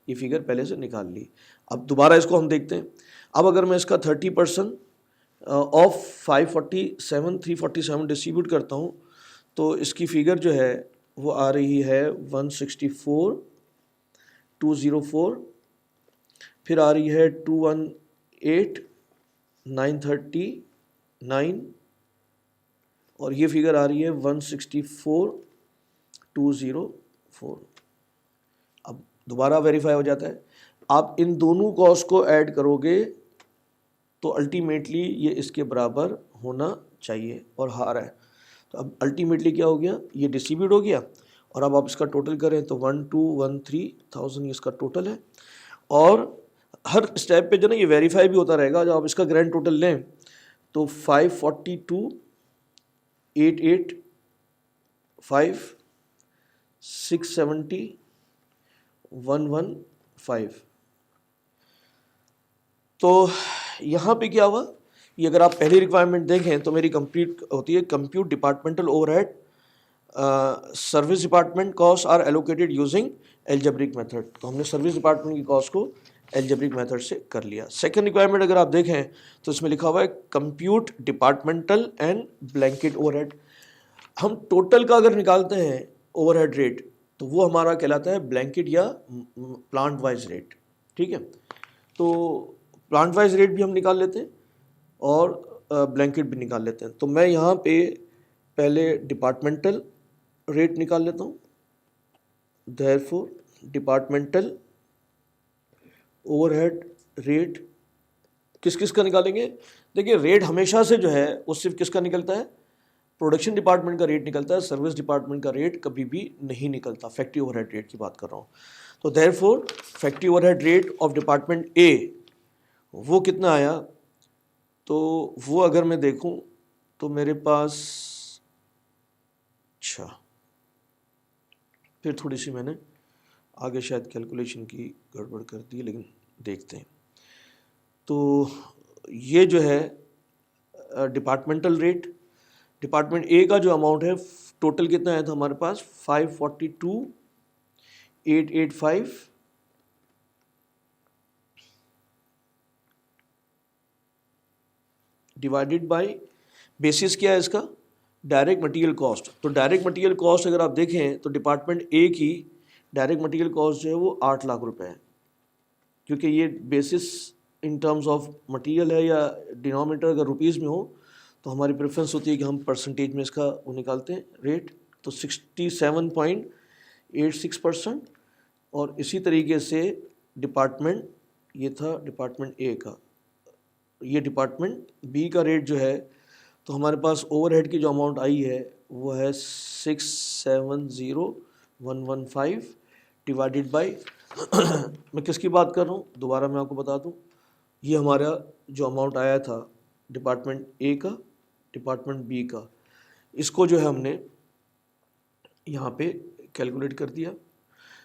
ये फिगर पहले से निकाल ली। अब दोबारा इसको हम देखते हैं। अब अगर मैं इसका 30% ऑफ 547, 347 डिस्ट्रीब्यूट करता हूँ तो इसकी फिगर जो है वो आ रही है 164, 204, फिर आ रही है 218, 939 और ये फिगर आ रही है 164, 204। अब दोबारा वेरीफाई हो जाता है। आप इन दोनों कॉस्ट को ऐड करोगे तो अल्टीमेटली ये इसके बराबर होना चाहिए और हार है। तो अब अल्टीमेटली क्या हो गया, ये डिस्ट्रीब्यूट हो गया और अब आप इसका टोटल करें तो 1213,000 इसका टोटल है। और हर स्टेप पे जो ना ये वेरीफाई भी होता रहेगा। जब आप इसका ग्रैंड टोटल लें तो 542, 885, 670, 115। तो यहाँ पे क्या हुआ, ये अगर आप पहली रिक्वायरमेंट देखें तो मेरी कंप्लीट होती है compute departmental overhead service department cost are allocated using algebraic method. तो हमने सर्विस डिपार्टमेंट की कॉस्ट को एल्जेब्रिक मेथड से कर लिया। सेकंड रिक्वायरमेंट अगर आप देखें तो इसमें लिखा हुआ है compute departmental and blanket overhead. हम टोटल का अगर निकालते हैं ओवरहेड रेट तो वो हमारा कहलाता है ब्लैंकेट या प्लांट वाइज रेट। ठीक है, तो प्लांट वाइज रेट भी हम निकाल लेते हैं और ब्लैंकेट भी निकाल लेते हैं। तो मैं यहाँ पे पहले डिपार्टमेंटल रेट निकाल लेता हूँ। देयरफॉर डिपार्टमेंटल ओवरहेड रेट किस किस का निकालेंगे। देखिए रेट हमेशा से जो है वो सिर्फ किसका निकलता है, प्रोडक्शन डिपार्टमेंट का रेट निकलता है। सर्विस डिपार्टमेंट का रेट कभी भी नहीं निकलता। फैक्ट्री ओवरहेड रेट की बात कर रहा हूँ। तो therefore factory overhead rate of department A वो कितना आया, तो वो अगर मैं देखूं तो मेरे पास, अच्छा फिर थोड़ी सी मैंने आगे शायद कैलकुलेशन की गड़बड़ कर दी, लेकिन देखते हैं। तो ये जो है डिपार्टमेंटल रेट, डिपार्टमेंट ए का जो अमाउंट है टोटल कितना आया था हमारे पास 542, 885, डिवाइडेड बाय बेसिस क्या है इसका, डायरेक्ट मटेरियल कॉस्ट। तो डायरेक्ट मटेरियल कॉस्ट अगर आप देखें तो डिपार्टमेंट ए की डायरेक्ट मटेरियल कॉस्ट जो है वो 8 लाख रुपए है, क्योंकि ये basis in terms of material है या डिनोमिनेटर अगर रुपीज़ में हो तो हमारी प्रेफरेंस होती है कि हम परसेंटेज में इसका वो निकालते हैं रेट, तो 67.86%। और इसी तरीके से डिपार्टमेंट, ये था डिपार्टमेंट ए का, ये डिपार्टमेंट बी का रेट जो है, तो हमारे पास ओवरहेड की जो अमाउंट आई है वो है 670,115 डिवाइडेड बाई मैं किसकी बात कर रहा हूँ दोबारा मैं आपको बता दूँ, ये हमारा जो अमाउंट आया था डिपार्टमेंट ए का, डिपार्टमेंट बी का, इसको जो है हमने यहाँ पे कैलकुलेट कर दिया।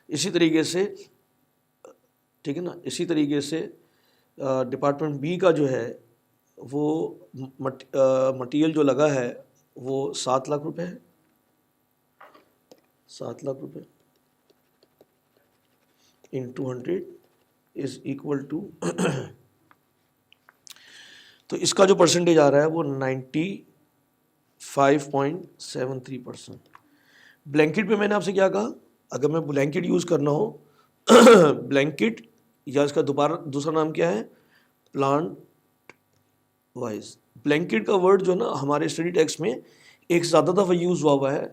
इसी तरीके से, ठीक है ना, इसी तरीके से डिपार्टमेंट बी का जो है वो मटेरियल जो लगा है वो 7 लाख रुपए है, 7 लाख रुपए इन 200 इज इक्वल टू तो इसका जो परसेंटेज आ रहा है वो 95.73%। ब्लैंकेट पे मैंने आपसे क्या कहा, अगर मैं ब्लैंकेट यूज़ करना हो ब्लैंकेट या इसका दूसरा नाम क्या है, प्लांट वाइज। ब्लैंकेट का वर्ड जो है ना हमारे स्टडी टेक्स्ट में एक ज़्यादा दफ़ा यूज़ हुआ है।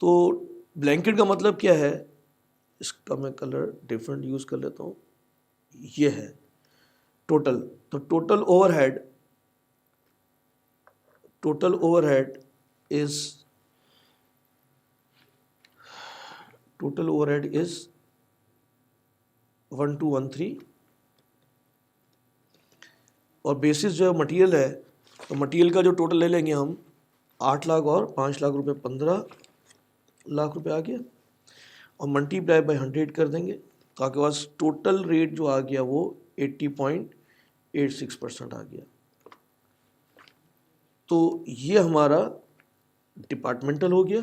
तो ब्लैंकेट का मतलब क्या है, इसका मैं कलर डिफरेंट यूज़ कर लेता हूँ, ये है टोटल। तो टोटल ओवरहेड इज 1213 और बेसिस जो मटेरियल है, तो मटेरियल का जो टोटल ले लेंगे हम 8 लाख और 5 लाख रुपए 15 लाख रुपए आ गया, और मल्टीप्लाई बाय 100 कर देंगे, तो आपके पास टोटल रेट जो आ गया वो 80.86% आ गया। तो ये हमारा डिपार्टमेंटल हो गया,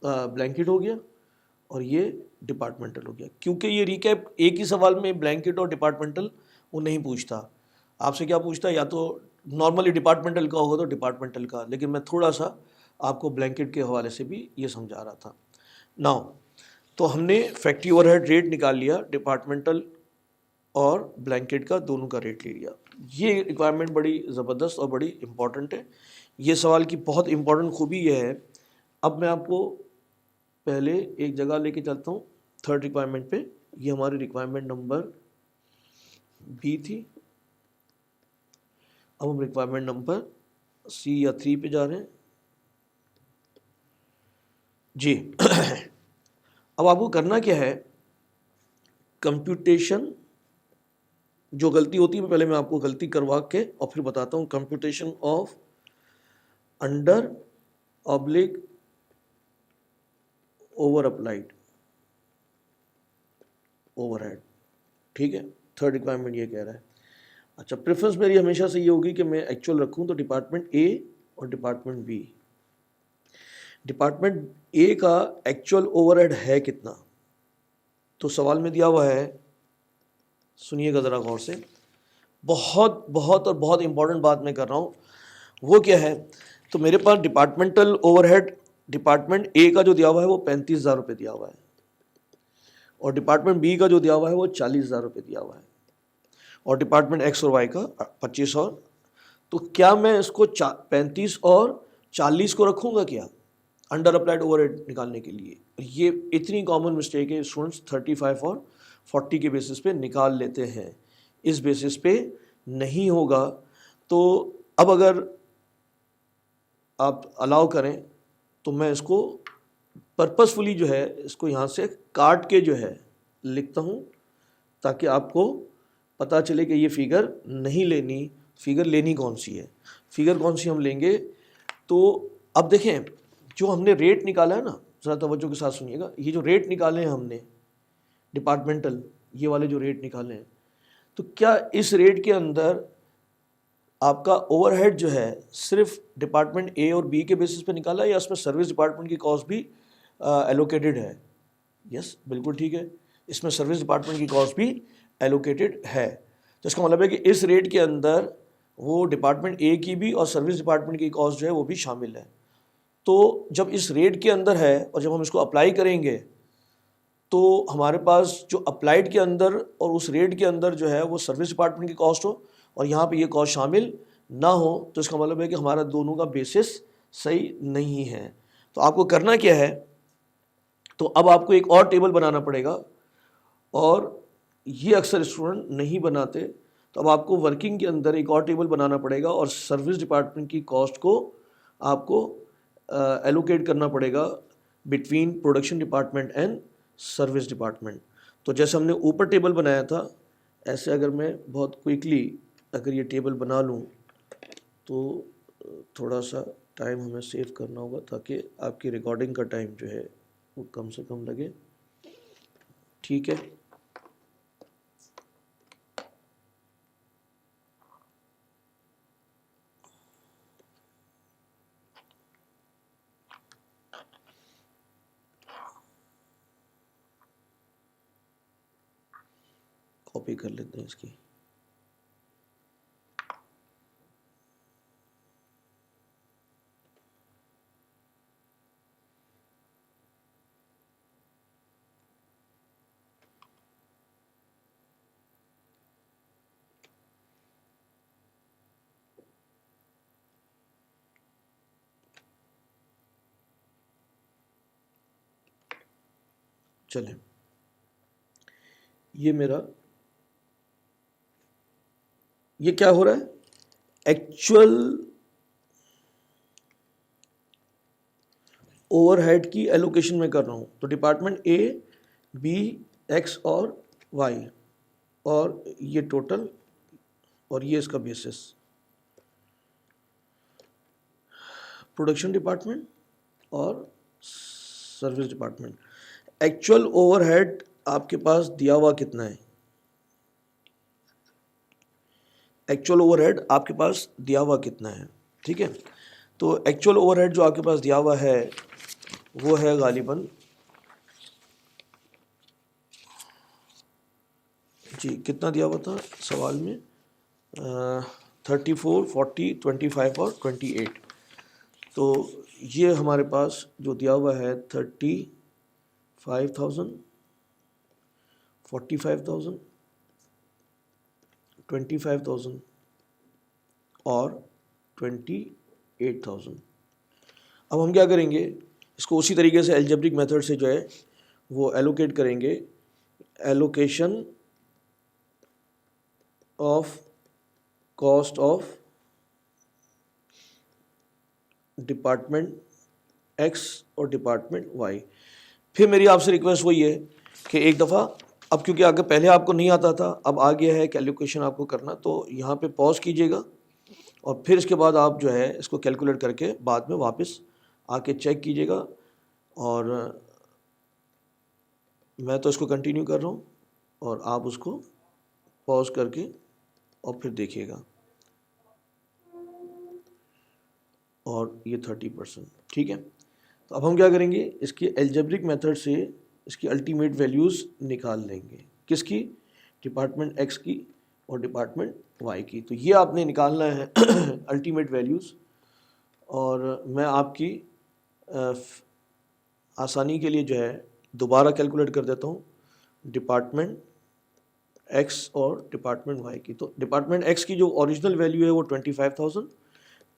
ब्लैंकेट हो गया, और ये डिपार्टमेंटल हो गया। क्योंकि ये रिकैप एक ही सवाल में ब्लैंकेट और डिपार्टमेंटल वो नहीं पूछता, आपसे क्या पूछता है, या तो नॉर्मली डिपार्टमेंटल का होगा तो डिपार्टमेंटल का, लेकिन मैं थोड़ा सा आपको ब्लैंकेट के हवाले से भी ये समझा रहा था। नाउ तो हमने फैक्ट्री ओवरहेड रेट निकाल लिया, डिपार्टमेंटल और ब्लैंकेट का दोनों का रेट ले लिया। ये रिक्वायरमेंट बड़ी ज़बरदस्त और बड़ी इम्पॉर्टेंट है। ये सवाल की बहुत इम्पॉर्टेंट खूबी ये है, अब मैं आपको पहले एक जगह लेके चलता हूँ, थर्ड रिक्वायरमेंट पे। ये हमारी रिक्वायरमेंट नंबर बी थी, अब हम रिक्वायरमेंट नंबर सी या 3 पे जा रहे हैं जी। अब आपको करना क्या है, कंप्यूटेशन जो गलती होती है पहले मैं आपको गलती करवा के और फिर बताता हूँ। Computation of under oblique over applied overhead, ठीक है, थर्ड रिक्वायरमेंट ये कह रहा है। अच्छा, प्रेफरेंस मेरी हमेशा से ये होगी कि मैं एक्चुअल रखूं, तो डिपार्टमेंट ए और डिपार्टमेंट बी। डिपार्टमेंट ए का एक्चुअल ओवरहेड है कितना, तो सवाल में दिया हुआ है, सुनिएगा ज़रा गौर से, बहुत बहुत और बहुत इंपॉर्टेंट बात मैं कर रहा हूँ। वो क्या है, तो मेरे पास डिपार्टमेंटल ओवरहेड डिपार्टमेंट ए का जो दिया हुआ है वो 35,000 रुपये दिया हुआ है, और डिपार्टमेंट बी का जो दिया हुआ है वो 40,000 रुपये दिया हुआ है, और डिपार्टमेंट एक्स और वाई का 25 और, तो क्या मैं इसको 35 और 40 को रखूँगा क्या अंडर अप्लाइड ओवरहेड निकालने के लिए? ये इतनी कॉमन मिस्टेक है, स्टूडेंट्स 35 और 40 के बेसिस पे निकाल लेते हैं, इस बेसिस पे नहीं होगा। तो अब अगर आप अलाउ करें तो मैं इसको पर्पसफुली जो है इसको यहाँ से काट के जो है लिखता हूँ, ताकि आपको पता चले कि ये फिगर नहीं लेनी, फिगर लेनी कौन सी है, फिगर कौन सी हम लेंगे। तो अब देखें, जो हमने रेट निकाला है ना, ज़रा तवज्जो के साथ सुनिएगा, ये जो रेट निकाले हैं हमने डिपार्टमेंटल, ये वाले जो रेट निकाले हैं, तो क्या इस रेट के अंदर आपका ओवरहेड जो है सिर्फ डिपार्टमेंट ए और बी के बेसिस पे निकाला है, या इसमें सर्विस डिपार्टमेंट की कॉस्ट भी एलोकेटेड है? यस, बिल्कुल ठीक है, इसमें सर्विस डिपार्टमेंट की कॉस्ट भी एलोकेटेड है। तो इसका मतलब है कि इस रेट के अंदर वो डिपार्टमेंट ए की भी और सर्विस डिपार्टमेंट की कॉस्ट जो है वो भी शामिल है। तो जब इस रेट के अंदर है और जब हम इसको अप्लाई करेंगे, तो हमारे पास जो अप्लाइड के अंदर और उस रेट के अंदर जो है वो सर्विस डिपार्टमेंट की कॉस्ट हो, और यहाँ पे ये कॉस्ट शामिल ना हो तो इसका मतलब है कि हमारा दोनों का बेसिस सही नहीं है। तो आपको करना क्या है, तो अब आपको एक और टेबल बनाना पड़ेगा, और ये अक्सर स्टूडेंट नहीं बनाते। तो अब आपको वर्किंग के अंदर एक और टेबल बनाना पड़ेगा और सर्विस डिपार्टमेंट की कॉस्ट को आपको एलोकेट करना पड़ेगा between production department and service department. तो जैसे हमने ऊपर टेबल बनाया था, ऐसे अगर मैं बहुत क्विकली अगर ये टेबल बना लूँ तो थोड़ा सा टाइम हमें सेव करना होगा ताकि आपकी रिकॉर्डिंग का टाइम जो है वो कम से कम लगे। ठीक है, कॉपी कर लेते हैं इसकी। चलें, ये मेरा, ये क्या हो रहा है, एक्चुअल ओवरहेड की एलोकेशन में कर रहा हूँ। तो डिपार्टमेंट ए, बी, एक्स और वाई, और ये टोटल और ये इसका बेसिस। प्रोडक्शन डिपार्टमेंट और सर्विस डिपार्टमेंट। एक्चुअल ओवरहेड आपके पास दिया हुआ कितना है, एक्चुअल ओवरहेड आपके पास दिया हुआ कितना है। ठीक है, तो एक्चुअल ओवरहेड जो आपके पास दिया हुआ है वो है गालिबन जी, कितना दिया हुआ था सवाल में, 34, 40, 25 और 28। तो ये हमारे पास जो दिया हुआ है 35,000, 45,000, 25,000 और 28,000। अब हम क्या करेंगे, इसको उसी तरीके से एल्जेब्रिक मेथड से जो है वो एलोकेट करेंगे। Allocation of cost of department x और डिपार्टमेंट वाई। फिर मेरी आपसे रिक्वेस्ट वही है कि एक दफ़ा, अब क्योंकि आगे पहले आपको नहीं आता था, अब आ गया है कैलकुलेशन आपको करना, तो यहाँ पे पॉज कीजिएगा और फिर इसके बाद आप जो है इसको कैलकुलेट करके बाद में वापस आके चेक कीजिएगा। और मैं तो इसको कंटिन्यू कर रहा हूँ और आप उसको पॉज करके और फिर देखिएगा। और ये 30%। ठीक है, तो अब हम क्या करेंगे, इसकी एल्जेब्रिक मेथड से इसकी अल्टीमेट वैल्यूज़ निकाल लेंगे। किसकी, डिपार्टमेंट एक्स की और डिपार्टमेंट वाई की। तो ये आपने निकालना है अल्टीमेट वैल्यूज़। और मैं आपकी आसानी के लिए जो है दोबारा कैलकुलेट कर देता हूँ डिपार्टमेंट एक्स और डिपार्टमेंट वाई की। तो डिपार्टमेंट एक्स की जो ओरिजिनल वैल्यू है वो 25,000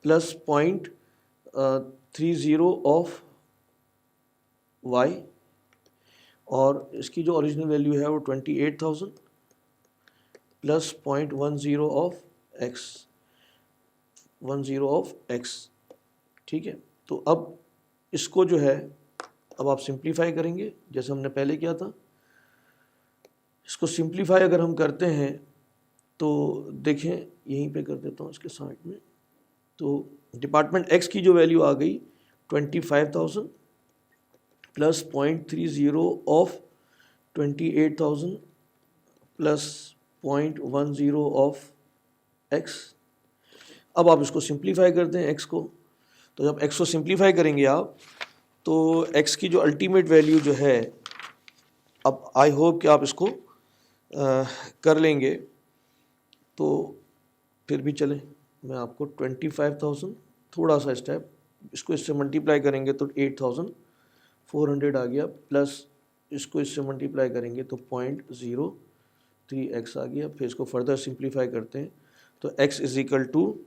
प्लस 0.30 ऑफ वाई, और इसकी जो ओरिजिनल वैल्यू है वो 28,000 plus 0.10 of x, 10 of x. ठीक है, तो अब इसको जो है अब आप सिंप्लीफाई करेंगे जैसे हमने पहले किया था। इसको सिंप्लीफाई अगर हम करते हैं तो देखें, यहीं पे कर देता हूँ इसके साइड में। तो डिपार्टमेंट एक्स की जो वैल्यू आ गई 25,000 plus 0.30 of 28,000 plus 0.10 of x. अब आप इसको सिंप्लीफाई करते हैं एक्स को। तो जब एक्स को सिंप्लीफाई करेंगे आप, तो एक्स की जो अल्टीमेट वैल्यू जो है, अब आई होप कि आप इसको कर लेंगे। तो फिर भी चलें, मैं आपको 25,000 थोड़ा सा स्टेप, इसको इससे मल्टीप्लाई करेंगे तो 8,400 आ गया, प्लस इसको इससे मल्टीप्लाई करेंगे तो 0.03x आ गया। फिर इसको फर्दर सिंप्लीफाई करते हैं तो x इज इक्वल टू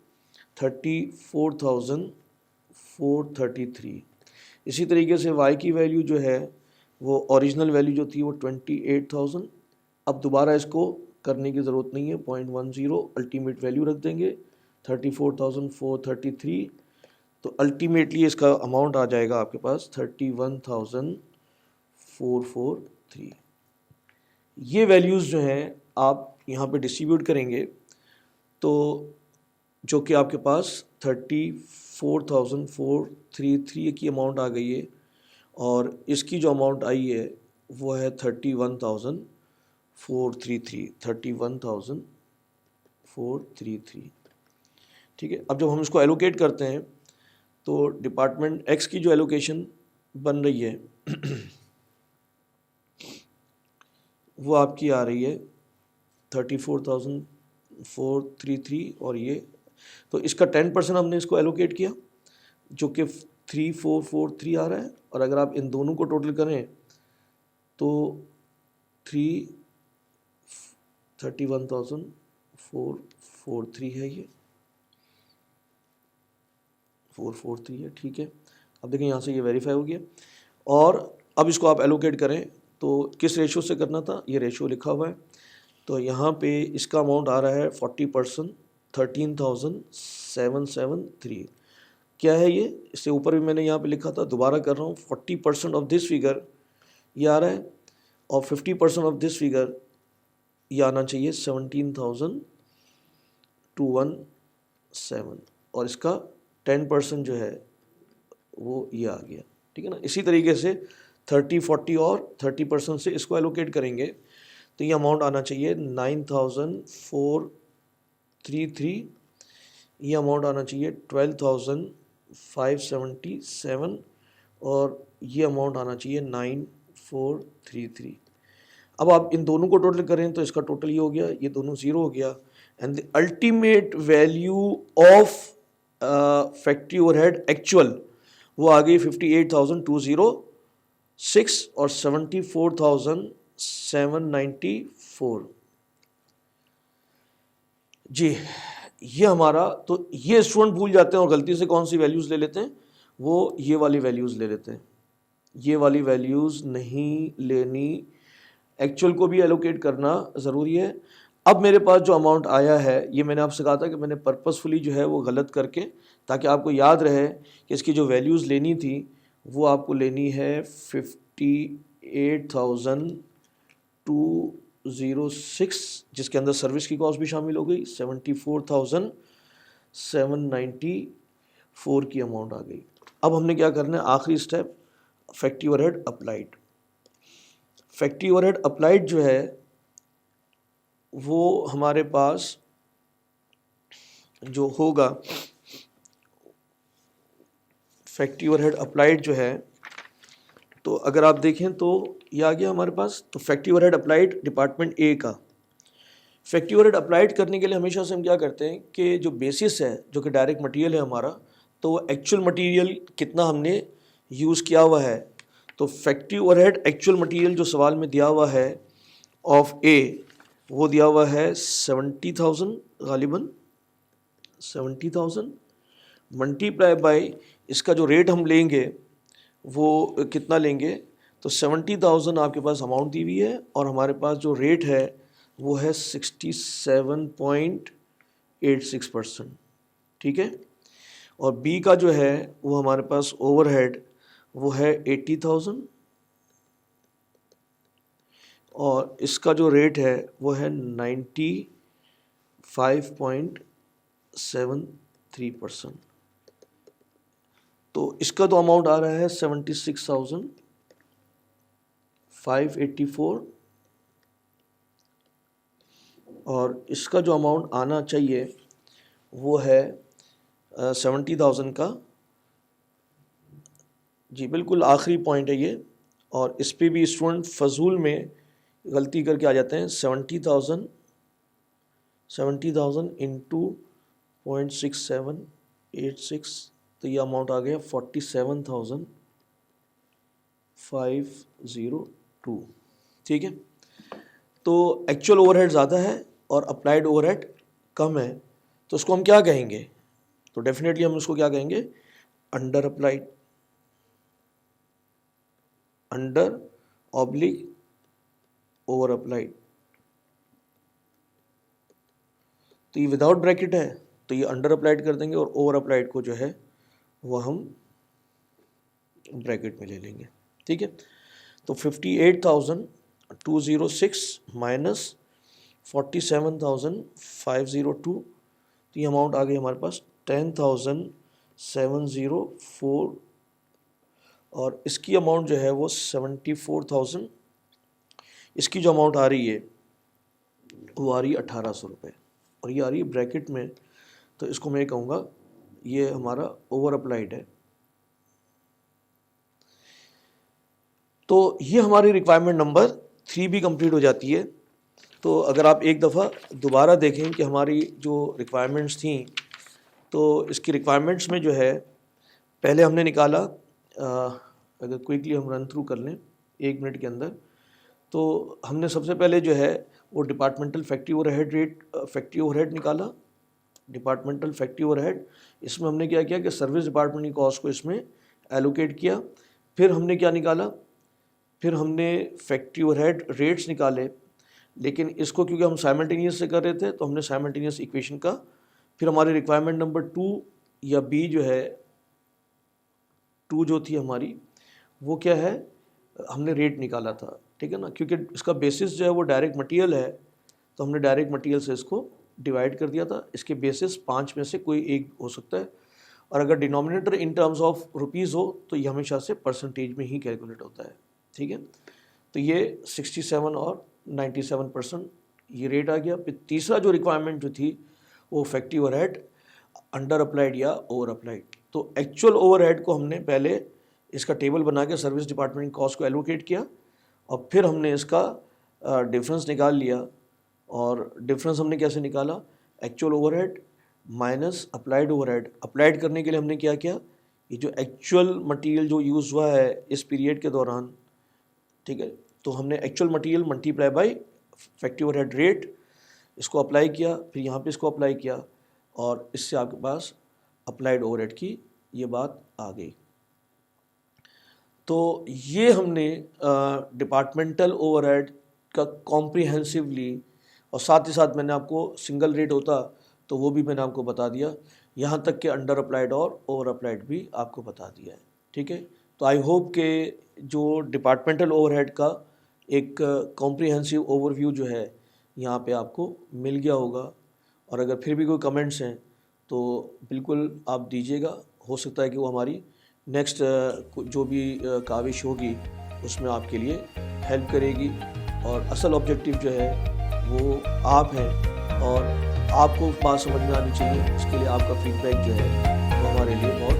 34,433। इसी तरीके से y की वैल्यू जो है वो ओरिजिनल वैल्यू जो थी वो 28,000। अब दोबारा इसको करने की ज़रूरत नहीं है, 0.10 अल्टीमेट वैल्यू रख देंगे 34,433। तो अल्टीमेटली इसका अमाउंट आ जाएगा आपके पास 31,443। ये वैल्यूज़ जो हैं आप यहाँ पे डिस्ट्रीब्यूट करेंगे तो जो कि आपके पास 34,433 की अमाउंट आ गई है, और इसकी जो अमाउंट आई है वो है 31,433। ठीक है। अब जब हम इसको एलोकेट करते हैं तो डिपार्टमेंट एक्स की जो एलोकेशन बन रही है वो आपकी आ रही है 34,433, और ये तो इसका 10% हमने इसको एलोकेट किया जो कि 3443 आ रहा है, और अगर आप इन दोनों को टोटल करें तो 31,443 है, ये 443 है। ठीक है। अब देखें यहाँ से ये वेरीफाई हो गया, और अब इसको आप एलोकेट करें तो किस रेशो से करना था, ये रेशो लिखा हुआ है। तो यहाँ पे इसका अमाउंट आ रहा है 40%, 13,773। क्या है ये, इससे ऊपर भी मैंने यहाँ पे लिखा था, दोबारा कर रहा हूँ। 40% ऑफ दिस फिगर ये आ रहा है, और 50% ऑफ दिस फिगर ये आना चाहिए 17,217, और इसका 10% जो है वो ये आ गया। ठीक है ना। इसी तरीके से 30, 40 और 30% से इसको एलोकेट करेंगे तो ये अमाउंट आना चाहिए 9,433। ये अमाउंट आना चाहिए 12,577, और ये अमाउंट आना चाहिए 9,433। अब आप इन दोनों को टोटल करें तो इसका टोटल ये हो गया, ये दोनों ज़ीरो हो गया, and the ultimate value of factory overhead actual वो आ गई 58,206 और 74,794। जी, ये हमारा, तो ये स्टूडेंट भूल जाते हैं और गलती से कौन सी वैल्यूज़ ले लेते हैं, वो ये वाली वैल्यूज़ ले लेते हैं। ये वाली वैल्यूज़ नहीं लेनी, एक्चुअल को भी एलोकेट करना ज़रूरी है। अब मेरे पास जो अमाउंट आया है, ये मैंने आपसे कहा था कि मैंने पर्पसफुली जो है वो गलत करके, ताकि आपको याद रहे कि इसकी जो वैल्यूज़ लेनी थी वो आपको लेनी है 58,206, जिसके अंदर सर्विस की कॉस्ट भी शामिल हो गई, 74,794 की अमाउंट आ गई। अब हमने क्या करना है, आखिरी step, factory overhead applied. Factory overhead applied जो है वो हमारे पास जो होगा, फैक्ट्री ओवरहेड अप्लाइड जो है, तो अगर आप देखें तो ये आ गया हमारे पास। तो factory overhead applied department A का, फैक्ट्री ओवरहेड अप्लाइड करने के लिए हमेशा से हम क्या करते हैं कि जो बेसिस है, जो कि डायरेक्ट मटेरियल है हमारा, तो वो एक्चुअल मटेरियल कितना हमने यूज़ किया हुआ है। तो फैक्ट्री ओवरहेड एक्चुअल मटेरियल जो सवाल में दिया हुआ है ऑफ ए, वो दिया हुआ है 70,000, गालिबन 70,000 मल्टीप्लाई बाय इसका जो रेट हम लेंगे वो कितना लेंगे, तो 70,000 आपके पास अमाउंट दी हुई है, और हमारे पास जो रेट है वो है 67.86%। ठीक है। और बी का जो है वो हमारे पास ओवरहेड वो है 80,000, और इसका जो रेट है वो है 95.73%। तो इसका तो अमाउंट आ रहा है 76,584, और इसका जो अमाउंट आना चाहिए वो है 70,000 का। जी बिल्कुल आखिरी पॉइंट है ये, और इस पे भी स्टूडेंट फजूल में गलती करके आ जाते हैं। 70,000 इंटू 0.6786, तो ये अमाउंट आ गया 47,502। ठीक है। तो एक्चुअल ओवरहेड ज़्यादा है और अप्लाइड ओवरहेड कम है, तो उसको हम क्या कहेंगे, तो डेफिनेटली हम इसको क्या कहेंगे, under applied, under oblique over applied. तो ये विदाउट ब्रैकेट है तो ये अंडर अप्लाइड कर देंगे और ओवर अप्लाइड को जो है वो हम ब्रैकेट में ले लेंगे। ठीक है, तो 58,206 माइनस 47,502, तो ये अमाउंट आ गई हमारे पास 10,704 और इसकी अमाउंट जो है वो 74,000। इसकी जो अमाउंट आ रही है वो आ रही है 1,800 रुपये और ये आ रही है ब्रैकेट में। तो इसको मैं कहूँगा ये हमारा ओवर अप्लाइड है। तो ये हमारी रिक्वायरमेंट नंबर 3 भी कंप्लीट हो जाती है। तो अगर आप एक दफ़ा दोबारा देखें कि हमारी जो रिक्वायरमेंट्स थी, तो इसकी रिक्वायरमेंट्स में जो है पहले हमने निकाला, अगर क्विकली हम रन थ्रू कर लें 1 मिनट के अंदर, तो हमने सबसे पहले जो है वो departmental factory overhead rate, factory overhead निकाला, डिपार्टमेंटल फैक्ट्री ओवरहेड। इसमें हमने क्या किया कि सर्विस डिपार्टमेंट की कॉस्ट को इसमें एलोकेट किया। फिर हमने क्या निकाला, फिर हमने फैक्ट्री ओवरहेड रेट्स निकाले, लेकिन इसको क्योंकि हम साइमल्टेनियस से कर रहे थे तो हमने साइमल्टेनियस इक्वेशन का, फिर हमारी रिक्वायरमेंट नंबर 2 या बी जो है 2 जो थी हमारी वो क्या है, हमने रेट निकाला था। ठीक है ना, क्योंकि इसका बेसिस जो है वो डायरेक्ट मटेरियल है तो हमने डायरेक्ट मटेरियल से इसको डिवाइड कर दिया था। इसके बेसिस 5 में से कोई एक हो सकता है और अगर denominator in terms of rupees हो तो ये हमेशा से परसेंटेज में ही कैलकुलेट होता है। ठीक है, तो ये 67 और 97% ये रेट आ गया। फिर तीसरा जो रिक्वायरमेंट जो थी वो फैक्ट्री ओवरहेड अंडर अप्लाइड या ओवर अप्लाइड। तो एक्चुअल ओवरहेड को हमने पहले इसका टेबल बना के सर्विस डिपार्टमेंट कॉस्ट को एलोकेट किया और फिर हमने इसका डिफरेंस निकाल लिया। और डिफरेंस हमने कैसे निकाला, actual overhead minus applied overhead. Applied करने के लिए हमने क्या किया, ये जो एक्चुअल मटेरियल जो यूज़ हुआ है इस पीरियड के दौरान, ठीक है, तो हमने actual material multiply by factory overhead rate, इसको अप्लाई किया, फिर यहाँ पे इसको अप्लाई किया और इससे आपके पास अप्लाइड ओवरहेड की ये बात आ गई। तो ये हमने डिपार्टमेंटल ओवरहेड का कॉम्प्रिहेंसिवली, और साथ ही साथ मैंने आपको सिंगल रेट होता तो वो भी मैंने आपको बता दिया, यहाँ तक कि अंडर अप्लाइड और ओवर अप्लाइड भी आपको बता दिया है। ठीक है, तो आई होप कि जो डिपार्टमेंटल ओवरहेड का एक कॉम्प्रिहेंसिव ओवरव्यू जो है यहाँ पे आपको मिल गया होगा। और अगर फिर भी कोई कमेंट्स हैं तो बिल्कुल आप दीजिएगा, हो सकता है कि वो हमारी नेक्स्ट जो भी काविश होगी उसमें आपके लिए हेल्प करेगी। और असल ऑब्जेक्टिव जो है वो आप हैं और आपको बात समझ में आनी चाहिए, इसके लिए आपका फीडबैक जो है वो हमारे लिए बहुत